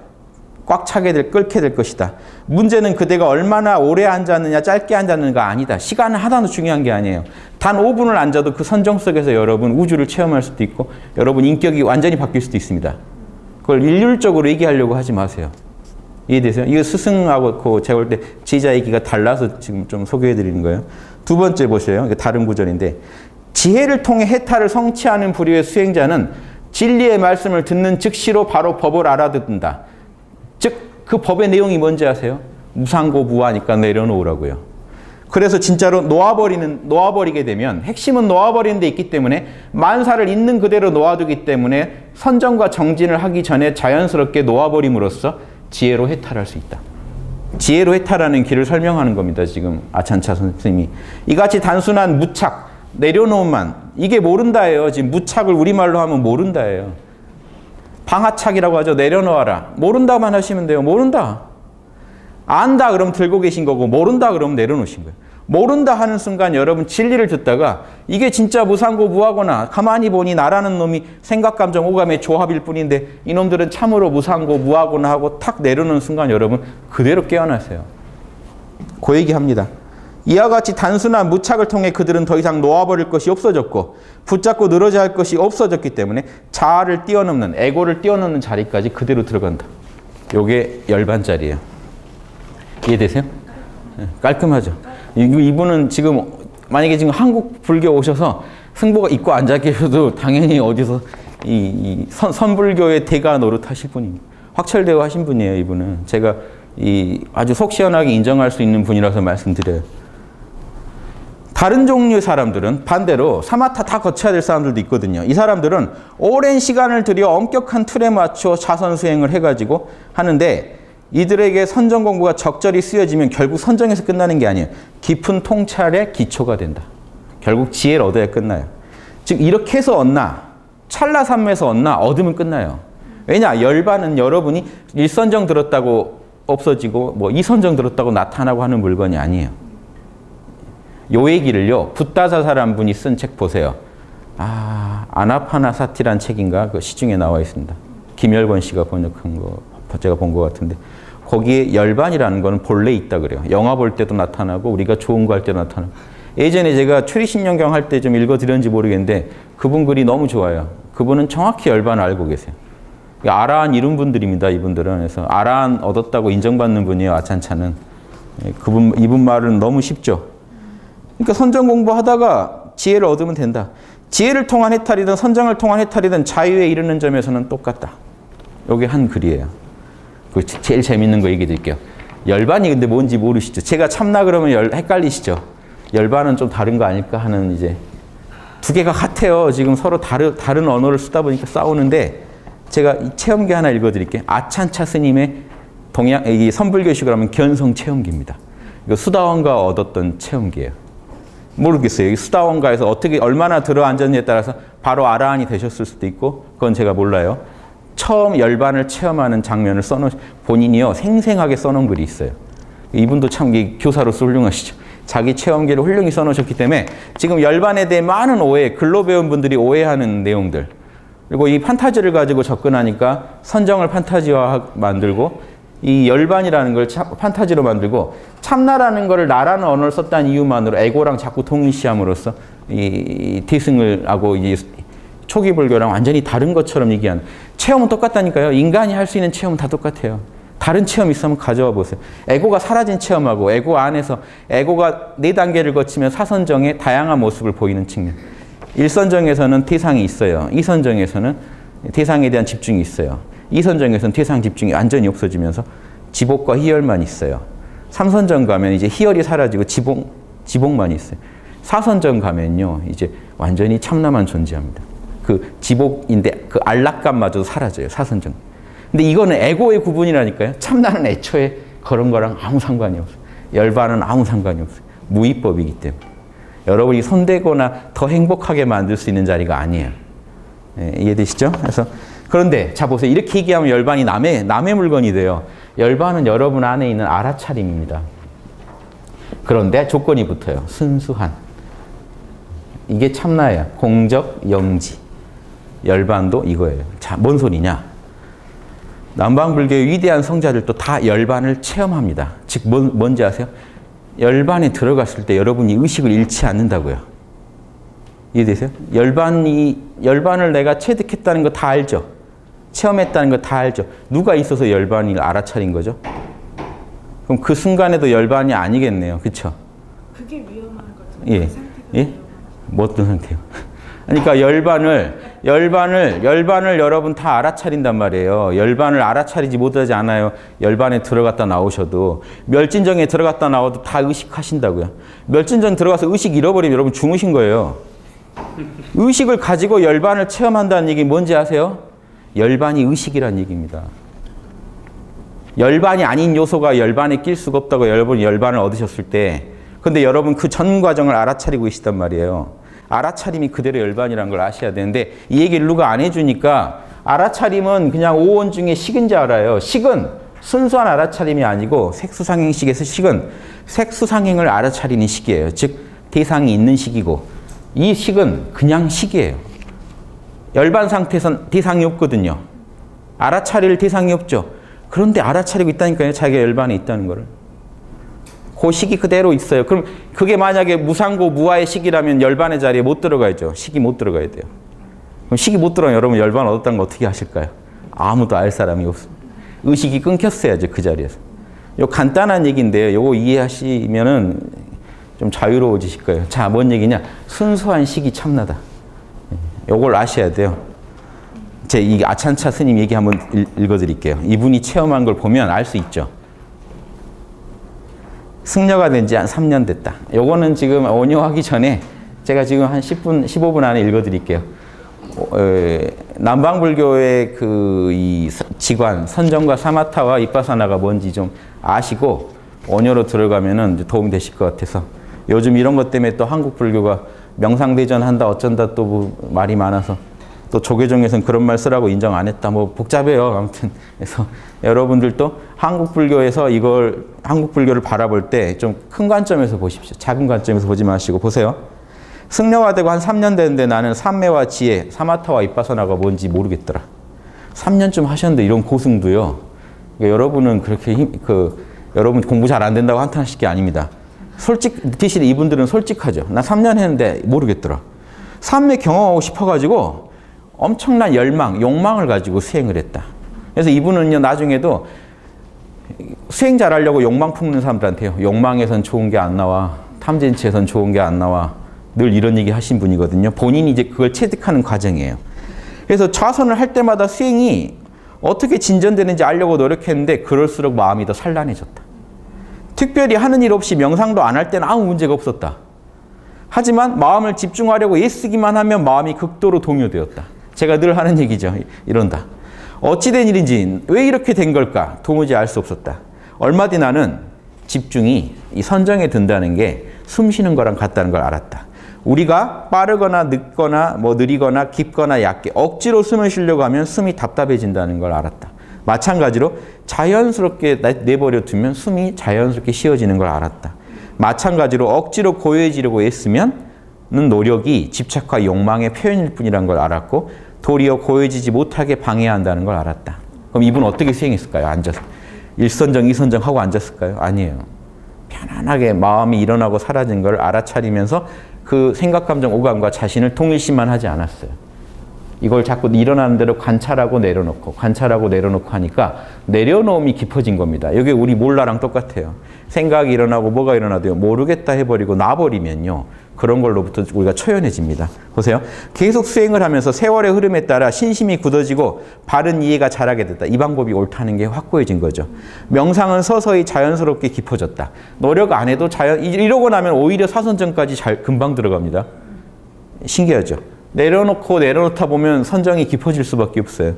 Speaker 1: 꽉 차게 끓게 될 것이다. 문제는 그대가 얼마나 오래 앉았느냐 짧게 앉았는가 아니다. 시간은 하나도 중요한 게 아니에요. 단 5분을 앉아도 그 선정 속에서 여러분 우주를 체험할 수도 있고 여러분 인격이 완전히 바뀔 수도 있습니다. 그걸 일률적으로 얘기하려고 하지 마세요. 이해되세요? 이거 스승하고 제가 볼 때 지자 얘기가 달라서 지금 좀 소개해 드리는 거예요. 두 번째 보세요. 이게 다른 구절인데 지혜를 통해 해탈을 성취하는 부류의 수행자는 진리의 말씀을 듣는 즉시로 바로 법을 알아듣는다. 즉 그 법의 내용이 뭔지 아세요? 무상고무하니까 내려놓으라고요. 그래서 진짜로 놓아버리게 되면 핵심은 놓아버리는 데 있기 때문에 만사를 있는 그대로 놓아두기 때문에 선정과 정진을 하기 전에 자연스럽게 놓아버림으로써 지혜로 해탈할 수 있다. 지혜로 해탈하는 길을 설명하는 겁니다. 지금 아찬차 선생님이. 이같이 단순한 무착, 내려놓음만 이게 모른다예요. 지금 무착을 우리말로 하면 모른다예요. 방하착이라고 하죠. 내려놓아라. 모른다만 하시면 돼요. 모른다. 안다 그럼 들고 계신 거고 모른다 그러면 내려놓으신 거예요. 모른다 하는 순간 여러분 진리를 듣다가 이게 진짜 무상고무하거나 가만히 보니 나라는 놈이 생각, 감정, 오감의 조합일 뿐인데 이놈들은 참으로 무상고무하거나 하고 탁 내려놓는 순간 여러분 그대로 깨어나세요. 그 얘기합니다. 이와 같이 단순한 무착을 통해 그들은 더 이상 놓아버릴 것이 없어졌고 붙잡고 늘어져야 할 것이 없어졌기 때문에 자아를 뛰어넘는, 에고를 뛰어넘는 자리까지 그대로 들어간다. 요게 열반짜리예요. 이해되세요? 깔끔하죠? 이분은 지금 만약에 지금 한국 불교 오셔서 승보가 입고 앉아 계셔도 당연히 어디서 이 선불교의 대가 노릇하실 분입니다. 확철대오 하신 분이에요, 이분은. 제가 아주 속 시원하게 인정할 수 있는 분이라서 말씀드려요. 다른 종류의 사람들은 반대로 사마타 다 거쳐야 될 사람들도 있거든요. 이 사람들은 오랜 시간을 들여 엄격한 틀에 맞춰 자선 수행을 해가지고 하는데 이들에게 선정 공부가 적절히 쓰여지면 결국 선정에서 끝나는 게 아니에요. 깊은 통찰의 기초가 된다. 결국 지혜를 얻어야 끝나요. 즉 이렇게 해서 얻나 찰나삼에서 얻나 얻으면 끝나요. 왜냐? 열반은 여러분이 1선정 들었다고 없어지고 뭐 2선정 들었다고 나타나고 하는 물건이 아니에요. 요 얘기를요. 붓다사사라는 분이 쓴 책 보세요. 아나파나사티란 책인가? 그 시중에 나와 있습니다. 김열권 씨가 번역한 거 제가 본 것 같은데 거기에 열반이라는 거는 본래 있다 그래요. 영화 볼 때도 나타나고 우리가 좋은 거 할 때도 나타나고. 예전에 제가 최리신령경 할 때 좀 읽어드렸는지 모르겠는데 그분 글이 너무 좋아요. 그분은 정확히 열반을 알고 계세요. 아라한 이룬 분들입니다. 이분들은. 그래서 아라한 얻었다고 인정받는 분이에요. 아찬차는. 이분 말은 너무 쉽죠. 그러니까 선정 공부하다가 지혜를 얻으면 된다. 지혜를 통한 해탈이든 선정을 통한 해탈이든 자유에 이르는 점에서는 똑같다. 이게 한 글이에요. 그 제일 재밌는 거 얘기해 드릴게요. 열반이 근데 뭔지 모르시죠? 제가 참나 그러면 헷갈리시죠? 열반은 좀 다른 거 아닐까 하는 이제 두 개가 같아요. 지금 서로 다른 언어를 쓰다 보니까 싸우는데 제가 이 체험기 하나 읽어 드릴게요. 아찬차 스님의 이 선불교식으로 하면 견성 체험기입니다. 이거 수다원가 얻었던 체험기예요. 모르겠어요. 수다원가에서 어떻게 얼마나 들어앉았느냐에 따라서 바로 아라한이 되셨을 수도 있고 그건 제가 몰라요. 처음 열반을 체험하는 장면을 본인이요 생생하게 써놓은 글이 있어요. 이분도 참 교사로서 훌륭하시죠. 자기 체험기를 훌륭히 써놓으셨기 때문에 지금 열반에 대해 많은 오해, 글로 배운 분들이 오해하는 내용들 그리고 이 판타지를 가지고 접근하니까 선정을 판타지화 만들고 이 열반이라는 걸 판타지로 만들고 참나라는 거를 나라는 언어를 썼다는 이유만으로 에고랑 자꾸 동일시함으로써 이 태승을 하고 이 초기 불교랑 완전히 다른 것처럼 얘기하는 체험은 똑같다니까요. 인간이 할 수 있는 체험은 다 똑같아요. 다른 체험 있으면 가져와 보세요. 에고가 사라진 체험하고 에고 안에서 에고가 4단계를 거치면 사선정의 다양한 모습을 보이는 측면. 1선정에서는 태상이 있어요. 2선정에서는 태상에 대한 집중이 있어요. 2선정에서는 태상 집중이 완전히 없어지면서 지복과 희열만 있어요. 3선정 가면 이제 희열이 사라지고 지복만 있어요. 4선정 가면요 이제 완전히 참나만 존재합니다. 그 지복인데 그 안락감마저도 사라져요. 4선정. 근데 이거는 에고의 구분이라니까요. 참나는 애초에 그런 거랑 아무 상관이 없어요. 열반은 아무 상관이 없어요. 무위법이기 때문에. 여러분이 손대거나 더 행복하게 만들 수 있는 자리가 아니에요. 네, 이해되시죠? 그래서 그런데 자 보세요. 이렇게 얘기하면 열반이 남의 물건이 돼요. 열반은 여러분 안에 있는 알아차림입니다. 그런데 조건이 붙어요. 순수한. 이게 참나야. 공적, 영지. 열반도 이거예요. 자, 뭔 소리냐? 남방불교의 위대한 성자들도 다 열반을 체험합니다. 즉 뭔지 아세요? 열반에 들어갔을 때 여러분이 의식을 잃지 않는다고요. 이해되세요? 열반을 내가 체득했다는 거 다 알죠? 체험했다는 거 다 알죠? 누가 있어서 열반을 알아차린 거죠? 그럼 그 순간에도 열반이 아니겠네요. 그렇죠?
Speaker 2: 그게 위험한 거죠.
Speaker 1: 예.
Speaker 2: 그 상태가
Speaker 1: 예? 뭐 어떤 상태요? 그러니까 열반을 여러분 다 알아차린단 말이에요. 열반을 알아차리지 못하지 않아요. 열반에 들어갔다 나오셔도. 멸진정에 들어갔다 나와도 다 의식하신다고요. 멸진정 들어가서 의식 잃어버리면 여러분 죽으신 거예요. 의식을 가지고 열반을 체험한다는 얘기 뭔지 아세요? 열반이 의식이란 얘기입니다. 열반이 아닌 요소가 열반에 낄 수가 없다고 여러분이 열반을 얻으셨을 때, 근데 여러분 그 전 과정을 알아차리고 계시단 말이에요. 알아차림이 그대로 열반이라는 걸 아셔야 되는데 이 얘기를 누가 안 해주니까 알아차림은 그냥 오원 중에 식인 줄 알아요. 식은 순수한 알아차림이 아니고 색수상행식에서 식은 색수상행을 알아차리는 식이에요. 즉 대상이 있는 식이고 이 식은 그냥 식이에요. 열반 상태에선 대상이 없거든요. 알아차릴 대상이 없죠. 그런데 알아차리고 있다니까요. 자기가 열반에 있다는 거를. 그 식이 그대로 있어요. 그럼 그게 만약에 무상고 무아의 식이라면 열반의 자리에 못 들어가야죠. 식이 못 들어가야 돼요. 그럼 식이 못 들어가면 여러분 열반 얻었다는 거 어떻게 하실까요? 아무도 알 사람이 없습니다. 의식이 끊겼어야죠. 그 자리에서. 요 간단한 얘기인데요. 요거 이해하시면은 좀 자유로워지실 거예요. 자, 뭔 얘기냐? 순수한 식이 참나다. 요걸 아셔야 돼요. 제 이 아찬차 스님 얘기 한번 읽어드릴게요. 이분이 체험한 걸 보면 알 수 있죠. 승려가 된 지 한 3년 됐다. 요거는 지금 원효하기 전에 제가 지금 한 10분, 15분 안에 읽어드릴게요. 남방불교의 이 지관, 선정과 사마타와 이빠사나가 뭔지 좀 아시고 원효로 들어가면은 도움이 되실 것 같아서. 요즘 이런 것 때문에 또 한국 불교가 명상대전 한다 어쩐다 또 뭐 말이 많아서 또 조계종에서는 그런 말 쓰라고 인정 안 했다. 뭐 복잡해요. 아무튼 그래서 여러분들도 한국 불교에서 한국 불교를 바라볼 때 좀 큰 관점에서 보십시오. 작은 관점에서 보지 마시고 보세요. 승려가 되고 한 3년 됐는데 나는 삼매와 지혜, 사마타와 이빠사나가 뭔지 모르겠더라. 3년쯤 하셨는데 이런 고승도요. 그러니까 여러분은 그렇게 여러분 공부 잘 안 된다고 한탄하실 게 아닙니다. 대신에 이분들은 솔직하죠. 나 3년 했는데 모르겠더라. 삼매 경험하고 싶어가지고 엄청난 열망, 욕망을 가지고 수행을 했다. 그래서 이분은요, 나중에도 수행 잘하려고 욕망 품는 사람들한테요. 욕망에선 좋은 게 안 나와. 탐진치에선 좋은 게 안 나와. 늘 이런 얘기 하신 분이거든요. 본인이 이제 그걸 체득하는 과정이에요. 그래서 좌선을 할 때마다 수행이 어떻게 진전되는지 알려고 노력했는데 그럴수록 마음이 더 산란해졌다. 특별히 하는 일 없이 명상도 안 할 때는 아무 문제가 없었다. 하지만 마음을 집중하려고 애쓰기만 하면 마음이 극도로 동요되었다. 제가 늘 하는 얘기죠. 이런다. 어찌된 일인지 왜 이렇게 된 걸까? 도무지 알 수 없었다. 얼마 뒤 나는 집중이 이 선정에 든다는 게 숨 쉬는 거랑 같다는 걸 알았다. 우리가 빠르거나 늦거나 뭐 느리거나 깊거나 얕게 억지로 숨을 쉬려고 하면 숨이 답답해진다는 걸 알았다. 마찬가지로 자연스럽게 내버려 두면 숨이 자연스럽게 쉬어지는 걸 알았다. 마찬가지로 억지로 고요해지려고 애쓰면 노력이 집착과 욕망의 표현일 뿐이라는 걸 알았고 도리어 고요해지지 못하게 방해한다는 걸 알았다. 그럼 이분은 어떻게 수행했을까요? 앉아서. 일선정, 이선정 하고 앉았을까요? 아니에요. 편안하게 마음이 일어나고 사라진 걸 알아차리면서 그 생각, 감정, 오감과 자신을 동일시만 하지 않았어요. 이걸 자꾸 일어나는 대로 관찰하고 내려놓고 관찰하고 내려놓고 하니까 내려놓음이 깊어진 겁니다. 이게 우리 몰라랑 똑같아요. 생각이 일어나고 뭐가 일어나도요. 모르겠다 해버리고 놔버리면요. 그런 걸로부터 우리가 초연해집니다. 보세요. 계속 수행을 하면서 세월의 흐름에 따라 신심이 굳어지고 바른 이해가 자라게 됐다. 이 방법이 옳다는 게 확고해진 거죠. 명상은 서서히 자연스럽게 깊어졌다. 노력 안 해도 이러고 나면 오히려 사선정까지 금방 들어갑니다. 신기하죠. 내려놓고 내려놓다 보면 선정이 깊어질 수밖에 없어요.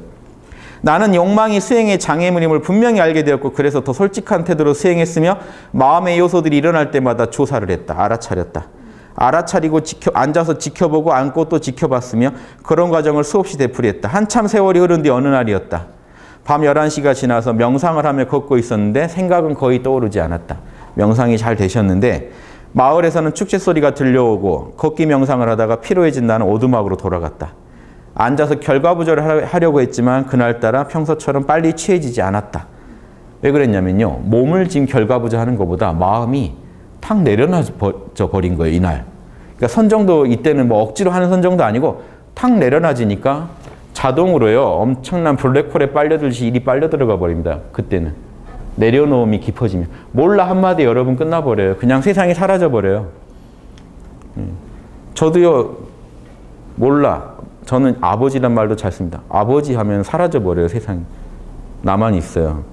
Speaker 1: 나는 욕망이 수행의 장애물임을 분명히 알게 되었고 그래서 더 솔직한 태도로 수행했으며 마음의 요소들이 일어날 때마다 조사를 했다. 알아차렸다. 알아차리고 앉아서 지켜보고 앉고 또 지켜봤으며 그런 과정을 수없이 되풀이했다. 한참 세월이 흐른 뒤 어느 날이었다. 밤 11시가 지나서 명상을 하며 걷고 있었는데 생각은 거의 떠오르지 않았다. 명상이 잘 되셨는데 마을에서는 축제 소리가 들려오고 걷기 명상을 하다가 피로해진 나는 오두막으로 돌아갔다. 앉아서 결과부절을 하려고 했지만 그날따라 평소처럼 빨리 취해지지 않았다. 왜 그랬냐면요. 몸을 지금 결과부절하는 것보다 마음이 탁 내려놔져 버린 거예요. 이날. 그러니까 선정도 이때는 뭐 억지로 하는 선정도 아니고 탁 내려놔지니까 자동으로요. 엄청난 블랙홀에 빨려들듯이 일이 빨려 들어가 버립니다. 그때는. 내려놓음이 깊어지면. 몰라 한마디 여러분 끝나버려요. 그냥 세상이 사라져버려요. 저도요, 몰라. 저는 아버지란 말도 잘 씁니다. 아버지 하면 사라져버려요, 세상이. 나만 있어요.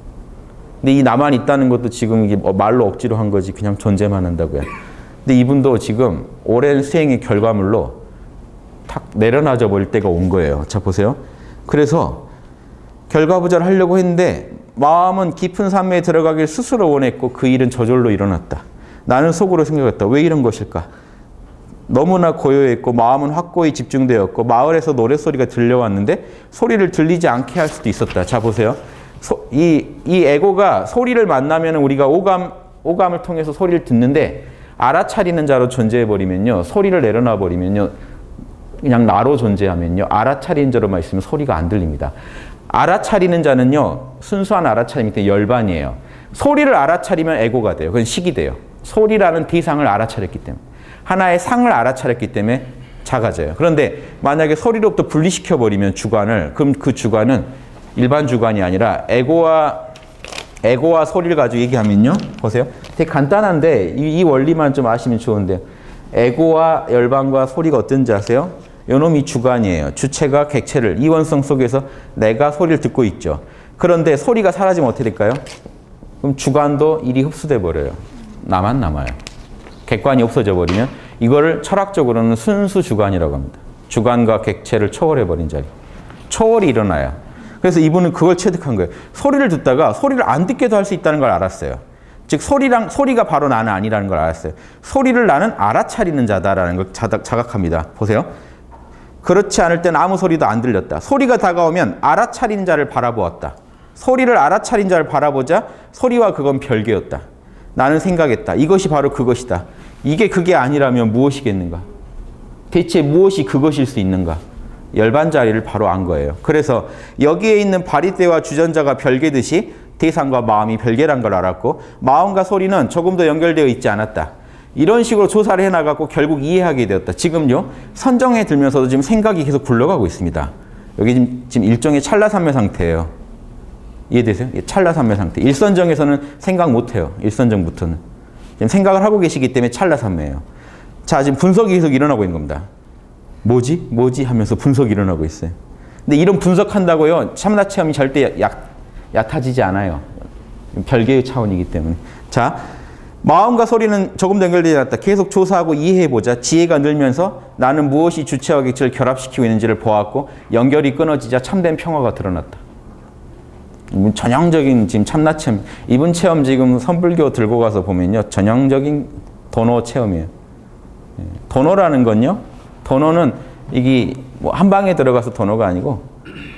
Speaker 1: 근데 이 나만 있다는 것도 지금 이게 말로 억지로 한 거지 그냥 존재만 한다고요. 근데 이분도 지금 오랜 수행의 결과물로 탁 내려놔져 버릴 때가 온 거예요. 자, 보세요. 그래서 결과부자를 하려고 했는데 마음은 깊은 산매에 들어가길 스스로 원했고 그 일은 저절로 일어났다. 나는 속으로 생각했다. 왜 이런 것일까? 너무나 고요했고 마음은 확고히 집중되었고 마을에서 노랫소리가 들려왔는데 소리를 들리지 않게 할 수도 있었다. 자, 보세요. 이 에고가 소리를 만나면 우리가 오감을 통해서 소리를 듣는데 알아차리는 자로 존재해버리면요. 소리를 내려놔버리면요. 그냥 나로 존재하면요. 알아차리는 자로만 있으면 소리가 안 들립니다. 알아차리는 자는요. 순수한 알아차림이 때 열반이에요. 소리를 알아차리면 에고가 돼요. 그건 식이 돼요. 소리라는 대상을 알아차렸기 때문에. 하나의 상을 알아차렸기 때문에 작아져요. 그런데 만약에 소리로부터 분리시켜버리면 주관을, 그럼 그 주관은 일반 주관이 아니라 에고와 소리를 가지고 얘기하면요. 보세요. 되게 간단한데 이 원리만 좀 아시면 좋은데요. 에고와 열반과 소리가 어떤지 아세요? 요놈이 주관이에요. 주체가 객체를 이원성 속에서 내가 소리를 듣고 있죠. 그런데 소리가 사라지면 어떻게 될까요? 그럼 주관도 일이 흡수돼 버려요. 나만 남아요. 객관이 없어져 버리면 이거를 철학적으로는 순수 주관이라고 합니다. 주관과 객체를 초월해버린 자리. 초월이 일어나요. 그래서 이분은 그걸 체득한 거예요. 소리를 듣다가 소리를 안 듣게도 할 수 있다는 걸 알았어요. 즉 소리가 바로 나는 아니라는 걸 알았어요. 소리를 나는 알아차리는 자다라는 걸 자각합니다. 보세요. 그렇지 않을 땐 아무 소리도 안 들렸다. 소리가 다가오면 알아차리는 자를 바라보았다. 소리를 알아차린 자를 바라보자 소리와 그건 별개였다. 나는 생각했다. 이것이 바로 그것이다. 이게 그게 아니라면 무엇이겠는가? 대체 무엇이 그것일 수 있는가? 열반 자리를 바로 안 거예요. 그래서 여기에 있는 바리떼와 주전자가 별개듯이 대상과 마음이 별개란 걸 알았고 마음과 소리는 조금 더 연결되어 있지 않았다. 이런 식으로 조사를 해나가고 결국 이해하게 되었다. 지금요. 선정에 들면서도 지금 생각이 계속 굴러가고 있습니다. 여기 지금 일종의 찰나산매 상태예요. 이해되세요? 찰나산매 상태. 일선정에서는 생각 못해요. 일선정부터는. 지금 생각을 하고 계시기 때문에 찰나산매예요. 자, 지금 분석이 계속 일어나고 있는 겁니다. 뭐지? 뭐지? 하면서 분석이 일어나고 있어요. 근데 이런 분석한다고요. 참나 체험이 절대 얕아지지 않아요. 별개의 차원이기 때문에. 자, 마음과 소리는 조금 더 연결되지 않았다. 계속 조사하고 이해해보자. 지혜가 늘면서 나는 무엇이 주체와 객체를 결합시키고 있는지를 보았고 연결이 끊어지자 참된 평화가 드러났다. 전형적인 지금 참나 체험. 이분 체험 지금 선불교 들고 가서 보면요. 전형적인 도노 체험이에요. 도노라는 건요. 도노는 이게 뭐 한 방에 들어가서 도노가 아니고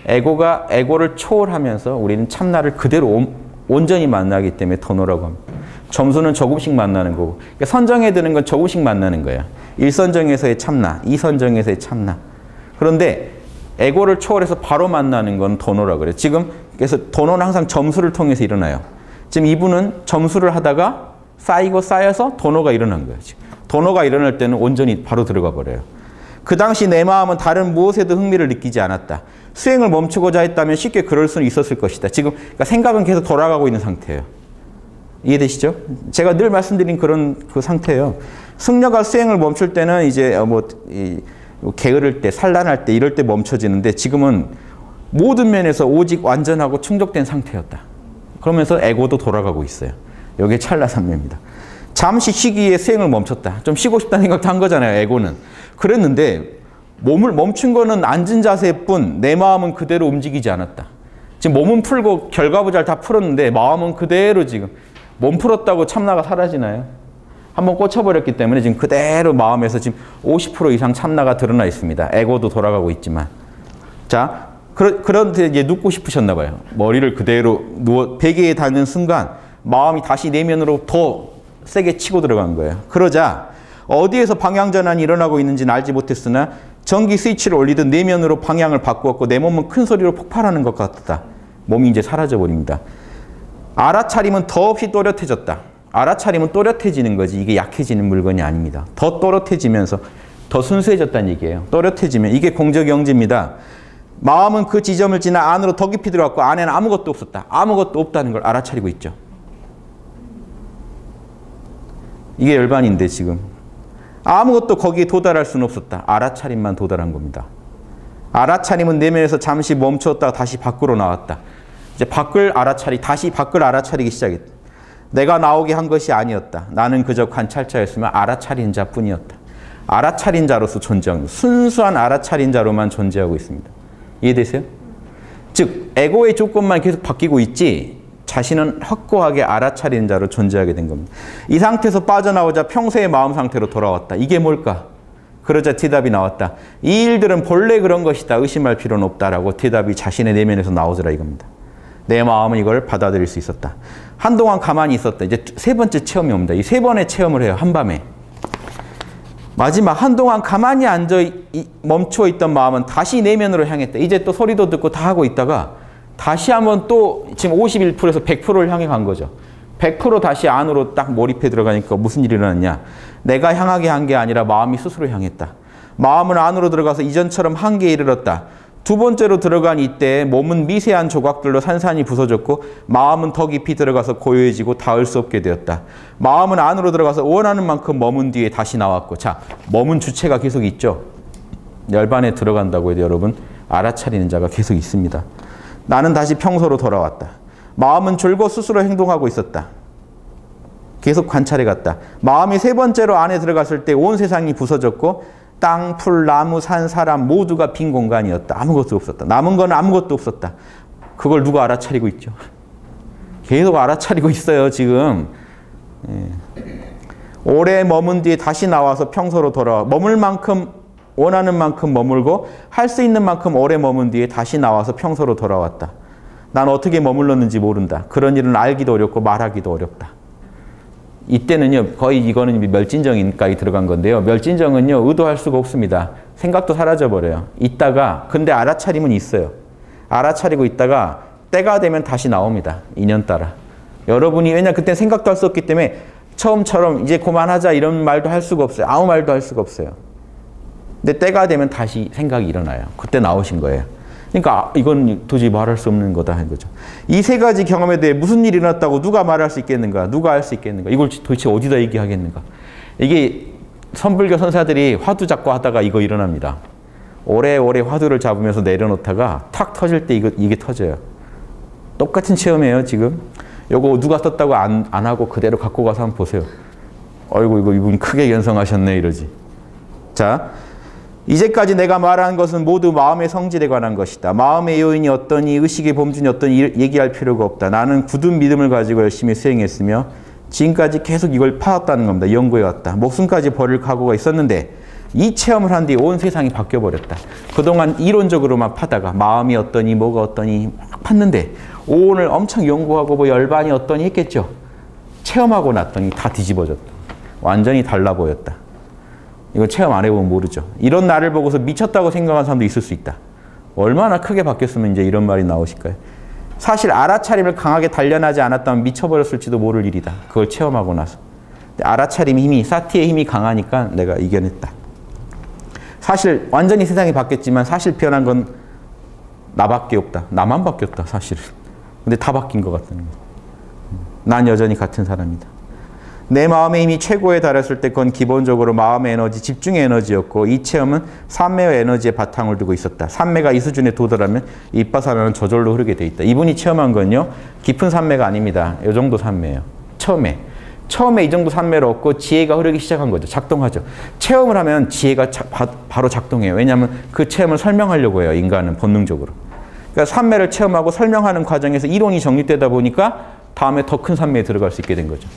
Speaker 1: 에고를 초월하면서 우리는 참나를 그대로 온전히 만나기 때문에 도노라고 합니다. 점수는 조금씩 만나는 거고 그러니까 선정에 드는 건 조금씩 만나는 거예요. 1선정에서의 참나, 2선정에서의 참나. 그런데 에고를 초월해서 바로 만나는 건 도노라고 그래요. 지금 그래서 도노는 항상 점수를 통해서 일어나요. 지금 이분은 점수를 하다가 쌓이고 쌓여서 도노가 일어난 거예요. 지금. 도노가 일어날 때는 온전히 바로 들어가 버려요. 그 당시 내 마음은 다른 무엇에도 흥미를 느끼지 않았다. 수행을 멈추고자 했다면 쉽게 그럴 수는 있었을 것이다. 지금 그러니까 생각은 계속 돌아가고 있는 상태예요. 이해되시죠? 제가 늘 말씀드린 그런 그 상태예요. 승려가 수행을 멈출 때는 이제 게으를 때, 산란할 때 이럴 때 멈춰지는데 지금은 모든 면에서 오직 완전하고 충족된 상태였다. 그러면서 에고도 돌아가고 있어요. 이게 찰나산매입니다. 잠시 쉬기에 수행을 멈췄다. 좀 쉬고 싶다는 생각도 한 거잖아요. 에고는. 그랬는데 몸을 멈춘 거는 앉은 자세뿐 내 마음은 그대로 움직이지 않았다. 지금 몸은 풀고 결과부자를 다 풀었는데 마음은 그대로 지금 몸 풀었다고 참나가 사라지나요? 한번 꽂혀버렸기 때문에 지금 그대로 마음에서 지금 50% 이상 참나가 드러나 있습니다. 에고도 돌아가고 있지만. 자, 그런데 이제 눕고 싶으셨나 봐요. 머리를 그대로 베개에 닿는 순간 마음이 다시 내면으로 더 세게 치고 들어간 거예요. 그러자 어디에서 방향 전환이 일어나고 있는지는 알지 못했으나 전기 스위치를 올리듯 내면으로 방향을 바꾸었고 내 몸은 큰 소리로 폭발하는 것 같았다. 몸이 이제 사라져버립니다. 알아차림은 더없이 또렷해졌다. 알아차림은 또렷해지는 거지 이게 약해지는 물건이 아닙니다. 더 또렷해지면서 더 순수해졌다는 얘기예요. 또렷해지면 이게 공적영지입니다. 마음은 그 지점을 지나 안으로 더 깊이 들어갔고 안에는 아무것도 없었다. 아무것도 없다는 걸 알아차리고 있죠. 이게 열반인데 지금. 아무것도 거기에 도달할 수는 없었다. 알아차림만 도달한 겁니다. 알아차림은 내면에서 잠시 멈추었다가 다시 밖으로 나왔다. 이제 다시 밖을 알아차리기 시작했다. 내가 나오게 한 것이 아니었다. 나는 그저 관찰자였으며 알아차린 자뿐이었다. 알아차린 자로서 존재하는 순수한 알아차린 자로만 존재하고 있습니다. 이해되세요? 즉 에고의 조건만 계속 바뀌고 있지 자신은 확고하게 알아차린 자로 존재하게 된 겁니다. 이 상태에서 빠져나오자 평소의 마음 상태로 돌아왔다. 이게 뭘까? 그러자 대답이 나왔다. 이 일들은 본래 그런 것이다. 의심할 필요는 없다라고 대답이 자신의 내면에서 나오더라 이겁니다. 내 마음은 이걸 받아들일 수 있었다. 한동안 가만히 있었다. 이제 세 번째 체험이 옵니다. 이 세 번의 체험을 해요. 한밤에. 마지막 한동안 가만히 멈추어 있던 마음은 다시 내면으로 향했다. 이제 또 소리도 듣고 다 하고 있다가 다시 한번 또 지금 51%에서 100%를 향해 간 거죠. 100% 다시 안으로 딱 몰입해 들어가니까 무슨 일이 일어났냐. 내가 향하게 한 게 아니라 마음이 스스로 향했다. 마음은 안으로 들어가서 이전처럼 한계에 이르렀다. 두 번째로 들어간 이때 몸은 미세한 조각들로 산산이 부서졌고 마음은 더 깊이 들어가서 고요해지고 닿을 수 없게 되었다. 마음은 안으로 들어가서 원하는 만큼 머문 뒤에 다시 나왔고 자, 머문 주체가 계속 있죠. 열반에 들어간다고 해도 여러분 알아차리는 자가 계속 있습니다. 나는 다시 평소로 돌아왔다. 마음은 졸고 스스로 행동하고 있었다. 계속 관찰해 갔다. 마음이 세 번째로 안에 들어갔을 때 온 세상이 부서졌고 땅, 풀, 나무, 산, 사람 모두가 빈 공간이었다. 아무것도 없었다. 남은 건 아무것도 없었다. 그걸 누가 알아차리고 있죠? 계속 알아차리고 있어요 지금. 오래 머문 뒤에 다시 나와서 평소로 돌아와. 머물 만큼 원하는 만큼 머물고 할 수 있는 만큼 오래 머문 뒤에 다시 나와서 평소로 돌아왔다. 난 어떻게 머물렀는지 모른다. 그런 일은 알기도 어렵고 말하기도 어렵다. 이때는요 거의 이거는 멸진정인까지 들어간 건데요. 멸진정은요 의도할 수가 없습니다. 생각도 사라져버려요. 있다가 근데 알아차림은 있어요. 알아차리고 있다가 때가 되면 다시 나옵니다. 인연 따라. 여러분이 왜냐 그때 생각도 할 수 없기 때문에 처음처럼 이제 그만하자 이런 말도 할 수가 없어요. 아무 말도 할 수가 없어요. 근데 때가 되면 다시 생각이 일어나요. 그때 나오신 거예요. 그러니까 이건 도저히 말할 수 없는 거다 하는 거죠. 이 세 가지 경험에 대해 무슨 일이 일어났다고 누가 말할 수 있겠는가? 누가 알 수 있겠는가? 이걸 도대체 어디다 얘기하겠는가? 이게 선불교 선사들이 화두 잡고 하다가 이거 일어납니다. 오래오래 화두를 잡으면서 내려놓다가 탁 터질 때 이게 터져요. 똑같은 체험이에요 지금. 요거 누가 썼다고 안 하고 그대로 갖고 가서 한번 보세요. 아이고 이거 이분 크게 연성하셨네 이러지. 자. 이제까지 내가 말한 것은 모두 마음의 성질에 관한 것이다. 마음의 요인이 어떠니 의식의 범준이 어떠니 얘기할 필요가 없다. 나는 굳은 믿음을 가지고 열심히 수행했으며 지금까지 계속 이걸 파왔다는 겁니다. 연구해왔다. 목숨까지 버릴 각오가 있었는데 이 체험을 한 뒤에 온 세상이 바뀌어버렸다. 그동안 이론적으로만 파다가 마음이 어떠니 뭐가 어떠니 막 팠는데 오늘 엄청 연구하고 뭐 열반이 어떠니 했겠죠. 체험하고 났더니 다 뒤집어졌다. 완전히 달라 보였다. 이거 체험 안 해보면 모르죠. 이런 나를 보고서 미쳤다고 생각하는 사람도 있을 수 있다. 얼마나 크게 바뀌었으면 이제 이런 말이 나오실까요? 사실 알아차림을 강하게 단련하지 않았다면 미쳐버렸을지도 모를 일이다. 그걸 체험하고 나서. 알아차림 힘이, 사티의 힘이 강하니까 내가 이겨냈다. 사실 완전히 세상이 바뀌었지만 사실 변한 건 나밖에 없다. 나만 바뀌었다 사실은. 근데 다 바뀐 것 같다는 거죠. 난 여전히 같은 사람이다. 내 마음의 힘이 최고에 달했을 때 그건 기본적으로 마음의 에너지, 집중의 에너지였고 이 체험은 삼매의 에너지에 바탕을 두고 있었다. 삼매가 이 수준에 도달하면 이빠사나는 저절로 흐르게 돼 있다. 이분이 체험한 건요. 깊은 삼매가 아닙니다. 이 정도 삼매예요. 처음에 이 정도 삼매를 얻고 지혜가 흐르기 시작한 거죠. 작동하죠. 체험을 하면 지혜가 바로 작동해요. 왜냐하면 그 체험을 설명하려고 해요. 인간은 본능적으로. 그러니까 삼매를 체험하고 설명하는 과정에서 이론이 정립되다 보니까 다음에 더 큰 삼매에 들어갈 수 있게 된 거죠.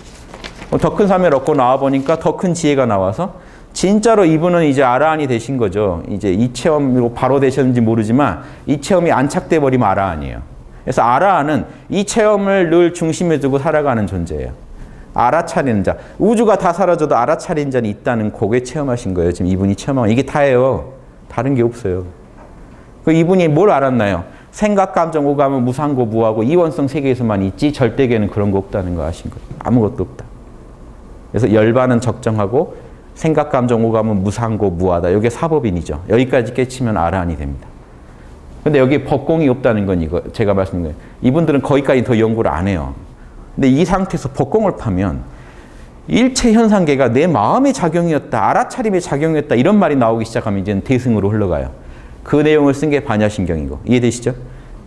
Speaker 1: 더 큰 삼매를 얻고 나와보니까 더 큰 지혜가 나와서 진짜로 이분은 이제 아라한이 되신 거죠. 이제 이 체험으로 바로 되셨는지 모르지만 이 체험이 안착돼 버리면 아라한이에요. 그래서 아라한은 이 체험을 늘 중심에 두고 살아가는 존재예요. 알아차리는 자. 우주가 다 사라져도 알아차리는 자는 있다는 그게 체험하신 거예요. 지금 이분이 체험한 이게 다예요. 다른 게 없어요. 그 이분이 뭘 알았나요? 생각, 감정, 오감은 무상고 무하고 이원성 세계에서만 있지 절대계는 그런 거 없다는 거 아신 거예요. 아무것도 없다. 그래서 열반은 적정하고 생각, 감정, 오감은 무상고 무하다. 이게 사법인이죠. 여기까지 깨치면 아라한이 됩니다. 근데 여기 법공이 없다는 건 이거 제가 말씀드린 거예요. 이분들은 거기까지 더 연구를 안 해요. 근데 이 상태에서 법공을 파면 일체 현상계가 내 마음의 작용이었다, 알아차림의 작용이었다 이런 말이 나오기 시작하면 이제는 대승으로 흘러가요. 그 내용을 쓴 게 반야신경이고. 이해되시죠?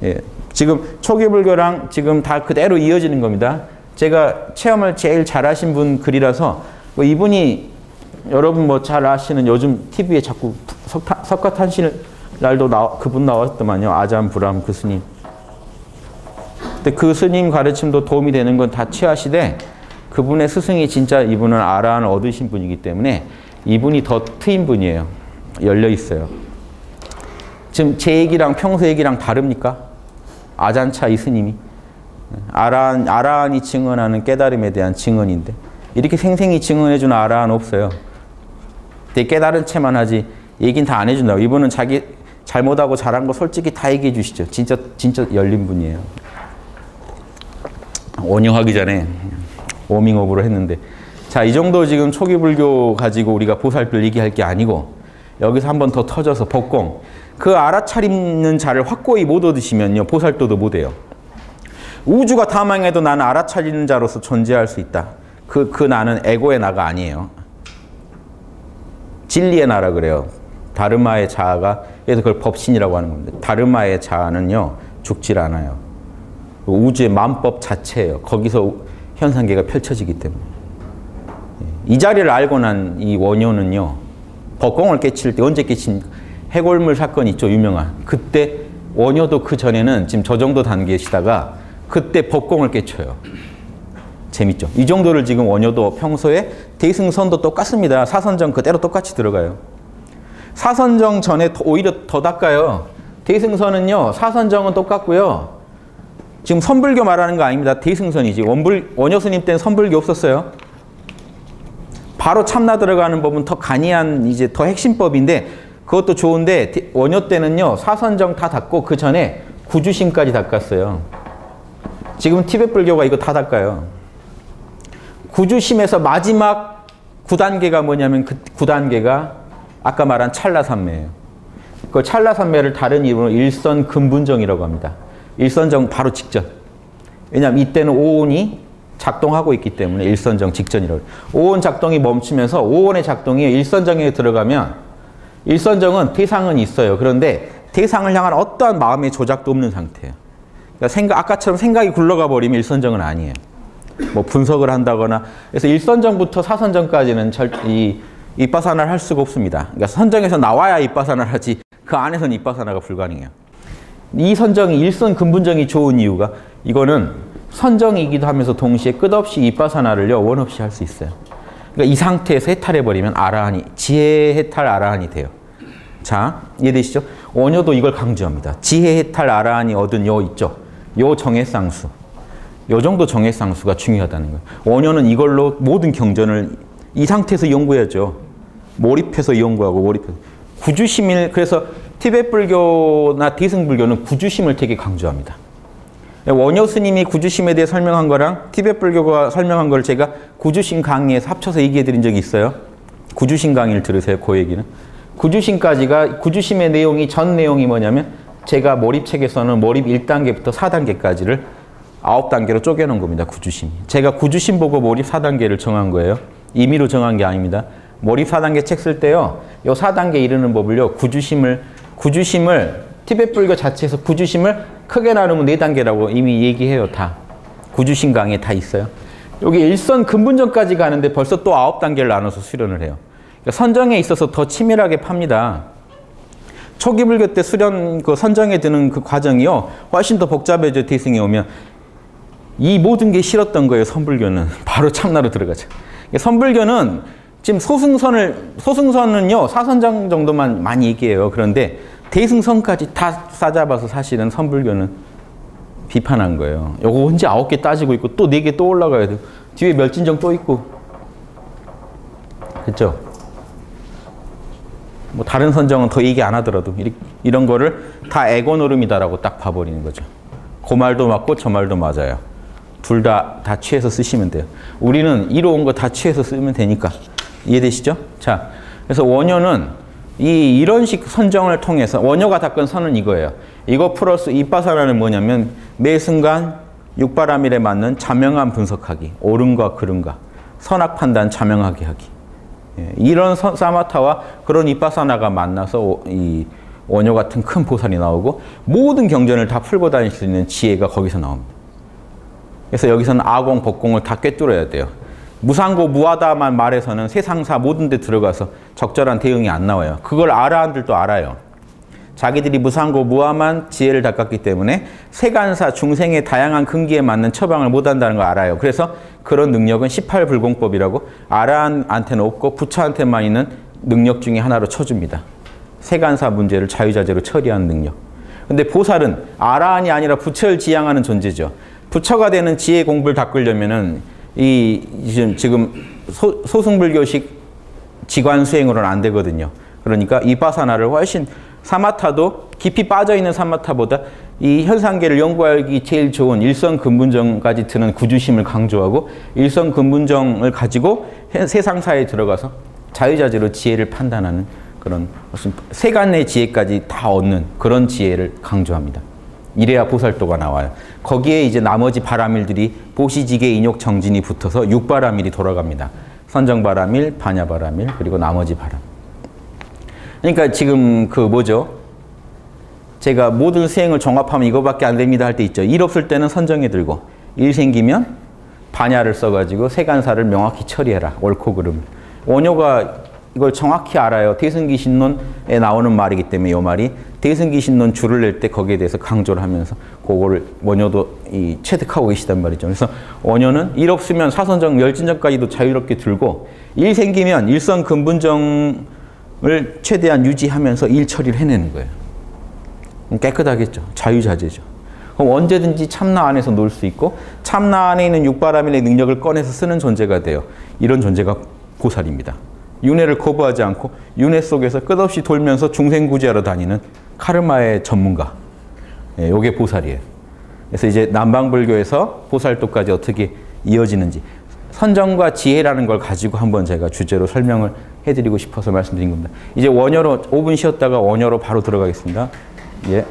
Speaker 1: 예. 지금 초기불교랑 지금 다 그대로 이어지는 겁니다. 제가 체험을 제일 잘하신 분 글이라서 뭐 이분이 여러분 뭐 잘 아시는 요즘 TV에 자꾸 석가탄신날도 그분 나왔더만요. 아잠 브람 그 스님. 근데 그 스님 가르침도 도움이 되는 건 다 취하시되 그분의 스승이 진짜 이분은 아라한을 얻으신 분이기 때문에 이분이 더 트인 분이에요. 열려 있어요. 지금 제 얘기랑 평소 얘기랑 다릅니까? 아잔차 이 스님이. 아라한이 증언하는 깨달음에 대한 증언인데 이렇게 생생히 증언해주는 아라한 없어요. 되게 깨달은 채만 하지 얘기는 다 안 해준다고. 이분은 자기 잘못하고 잘한 거 솔직히 다 얘기해 주시죠. 진짜 열린 분이에요. 원효하기 전에 워밍업으로 했는데 자, 이 정도 지금 초기 불교 가지고 우리가 보살필 얘기할 게 아니고 여기서 한 번 더 터져서 법공 그 알아차리는 자를 확고히 못 얻으시면요 보살도도 못 해요. 우주가 다 망해도 나는 알아차리는 자로서 존재할 수 있다. 그 나는 에고의 나가 아니에요. 진리의 나라 그래요. 다르마의 자아가, 그래서 그걸 법신이라고 하는 겁니다. 다르마의 자아는요 죽질 않아요. 우주의 만법 자체예요. 거기서 현상계가 펼쳐지기 때문에. 이 자리를 알고 난 이 원효는요 법공을 깨칠 때 언제 깨칩니까? 해골물 사건 있죠, 유명한. 그때 원효도 그 전에는 지금 저 정도 단계시다가 그때 법공을 깨쳐요. 재밌죠? 이 정도를 지금 원효도 평소에 대승선도 똑같습니다. 사선정 그대로 똑같이 들어가요. 사선정 전에 오히려 더 닦아요. 대승선은요 사선정은 똑같고요. 지금 선불교 말하는 거 아닙니다. 대승선이지. 원효 스님 때는 선불교 없었어요. 바로 참나 들어가는 법은 더 간이한 이제 더 핵심법인데 그것도 좋은데 원효 때는요 사선정 다 닦고 그 전에 구주심까지 닦았어요. 지금 티베트 불교가 이거 다 닦아요. 구주심에서 마지막 9단계가 뭐냐면 그 9단계가 아까 말한 찰나산매예요. 그 찰나산매를 다른 이름으로 일선 근분정이라고 합니다. 일선정 바로 직전. 왜냐하면 이때는 오온이 작동하고 있기 때문에 일선정 직전이라고 해요. 오온 작동이 멈추면서 오온의 작동이 일선정에 들어가면 일선정은 대상은 있어요. 그런데 대상을 향한 어떠한 마음의 조작도 없는 상태예요. 그러니까 아까처럼 생각이 굴러가 버리면 일선정은 아니에요. 뭐 분석을 한다거나 그래서 일선정부터 사선정까지는 이빠사나를 할 수가 없습니다. 그러니까 선정에서 나와야 이빠사나를 하지 그 안에서는 이빠사나가 불가능해요. 이 선정이 일선 근분정이 좋은 이유가 이거는 선정이기도 하면서 동시에 끝없이 이빠사나를요 원 없이 할 수 있어요. 그러니까 이 상태에서 해탈해버리면 아라한이 지혜 해탈 아라한이 돼요. 자, 이해되시죠? 원효도 이걸 강조합니다. 지혜 해탈 아라한이 얻은 요 있죠? 요 정해상수. 요 정도 정해상수가 중요하다는 거예요. 원효는 이걸로 모든 경전을 이 상태에서 연구해야죠. 몰입해서 연구하고 몰입해서. 구주심을 그래서 티베트 불교나 대승불교는 구주심을 되게 강조합니다. 원효 스님이 구주심에 대해 설명한 거랑 티베트 불교가 설명한 걸 제가 구주심 강의에서 합쳐서 얘기해 드린 적이 있어요. 구주심 강의를 들으세요. 그 얘기는. 구주심까지가 구주심의 내용이 전 내용이 뭐냐면 제가 몰입책에서는 몰입 1단계부터 4단계까지를 9단계로 쪼개놓은 겁니다. 구주심이. 제가 구주심 보고 몰입 4단계를 정한 거예요. 임의로 정한 게 아닙니다. 몰입 4단계 책 쓸 때요. 요 4단계 이르는 법을요. 구주심을 티베트 불교 자체에서 구주심을 크게 나누면 4단계라고 이미 얘기해요. 다. 구주심 강의에 다 있어요. 여기 일선 근분정까지 가는데 벌써 또 9단계를 나눠서 수련을 해요. 그러니까 선정에 있어서 더 치밀하게 팝니다. 초기 불교 때 수련 그 선정에 드는 그 과정이요. 훨씬 더 복잡해져 대승에 오면 이 모든 게 싫었던 거예요. 선불교는. 바로 참나로 들어가죠. 그러니까 선불교는 지금 소승선은요. 사선정 정도만 많이 얘기해요. 그런데 대승선까지 다 싸잡아서 사실은 선불교는 비판한 거예요. 요거 언제 9개 따지고 있고 또 4개 또 올라가야 돼요. 뒤에 멸진정 또 있고. 그렇죠? 뭐 다른 선정은 더 얘기 안 하더라도 이런 거를 다 에고 노름이다라고 딱 봐버리는 거죠. 그 말도 맞고 저 말도 맞아요. 둘 다 취해서 쓰시면 돼요. 우리는 이로운 거 다 취해서 쓰면 되니까. 이해되시죠? 자, 그래서 원효는 이런 식 선정을 통해서 원효가 닦은 선은 이거예요. 이거 플러스 이빠사나는 뭐냐면 매 순간 육바라밀에 맞는 자명한 분석하기. 옳은가 그른가. 선악 판단 자명하게 하기. 예, 이런 사마타와 그런 이빠사나가 만나서 이 원효 같은 큰 보살이 나오고 모든 경전을 다 풀고 다닐 수 있는 지혜가 거기서 나옵니다. 그래서 여기서는 아공, 법공을 다 꿰뚫어야 돼요. 무상고, 무하다만 말해서는 세상사 모든 데 들어가서 적절한 대응이 안 나와요. 그걸 아라한들도 알아요. 자기들이 무상고, 무하만 지혜를 닦았기 때문에 세간사, 중생의 다양한 근기에 맞는 처방을 못한다는 걸 알아요. 그래서 그런 능력은 18불공법이라고 아라한한테는 없고 부처한테만 있는 능력 중에 하나로 쳐줍니다. 세간사 문제를 자유자재로 처리하는 능력. 근데 보살은 아라한이 아니라 부처를 지향하는 존재죠. 부처가 되는 지혜 공부를 닦으려면은 지금 소승불교식 지관 수행으로는 안 되거든요. 그러니까 이빠사나를 훨씬 사마타도 깊이 빠져있는 사마타보다 이 현상계를 연구하기 제일 좋은 일성근분정까지 드는 구주심을 강조하고 일성근분정을 가지고 세상사에 들어가서 자유자재로 지혜를 판단하는 그런 무슨 세간의 지혜까지 다 얻는 그런 지혜를 강조합니다. 이래야 보살도가 나와요. 거기에 이제 나머지 바라밀들이 보시지계, 인욕, 정진이 붙어서 6바라밀이 돌아갑니다. 선정바라밀, 반야바라밀, 그리고 나머지 바람. 그러니까 지금 제가 모든 수행을 종합하면 이거밖에 안 됩니다 할 때 있죠. 일 없을 때는 선정에 들고, 일 생기면 반야를 써가지고 세간사를 명확히 처리해라. 옳고 그름. 원효가 이걸 정확히 알아요. 대승기신론에 나오는 말이기 때문에 이 말이 대승기신론 줄을 낼 때 거기에 대해서 강조를 하면서 그거를 원효도 체득하고 계시단 말이죠. 그래서 원효는 일 없으면 사선정, 열진정까지도 자유롭게 들고 일 생기면 일성 근분정을 최대한 유지하면서 일 처리를 해내는 거예요. 깨끗하겠죠. 자유자재죠. 그럼 언제든지 참나 안에서 놀 수 있고 참나 안에 있는 육바라밀의 능력을 꺼내서 쓰는 존재가 돼요. 이런 존재가 보살입니다. 윤회를 거부하지 않고 윤회 속에서 끝없이 돌면서 중생구제하러 다니는 카르마의 전문가. 예, 요게 보살이에요. 그래서 이제 남방불교에서 보살도까지 어떻게 이어지는지 선정과 지혜라는 걸 가지고 한번 제가 주제로 설명을 해드리고 싶어서 말씀드린 겁니다. 이제 원효로 5분 쉬었다가 원효로 바로 들어가겠습니다. 예.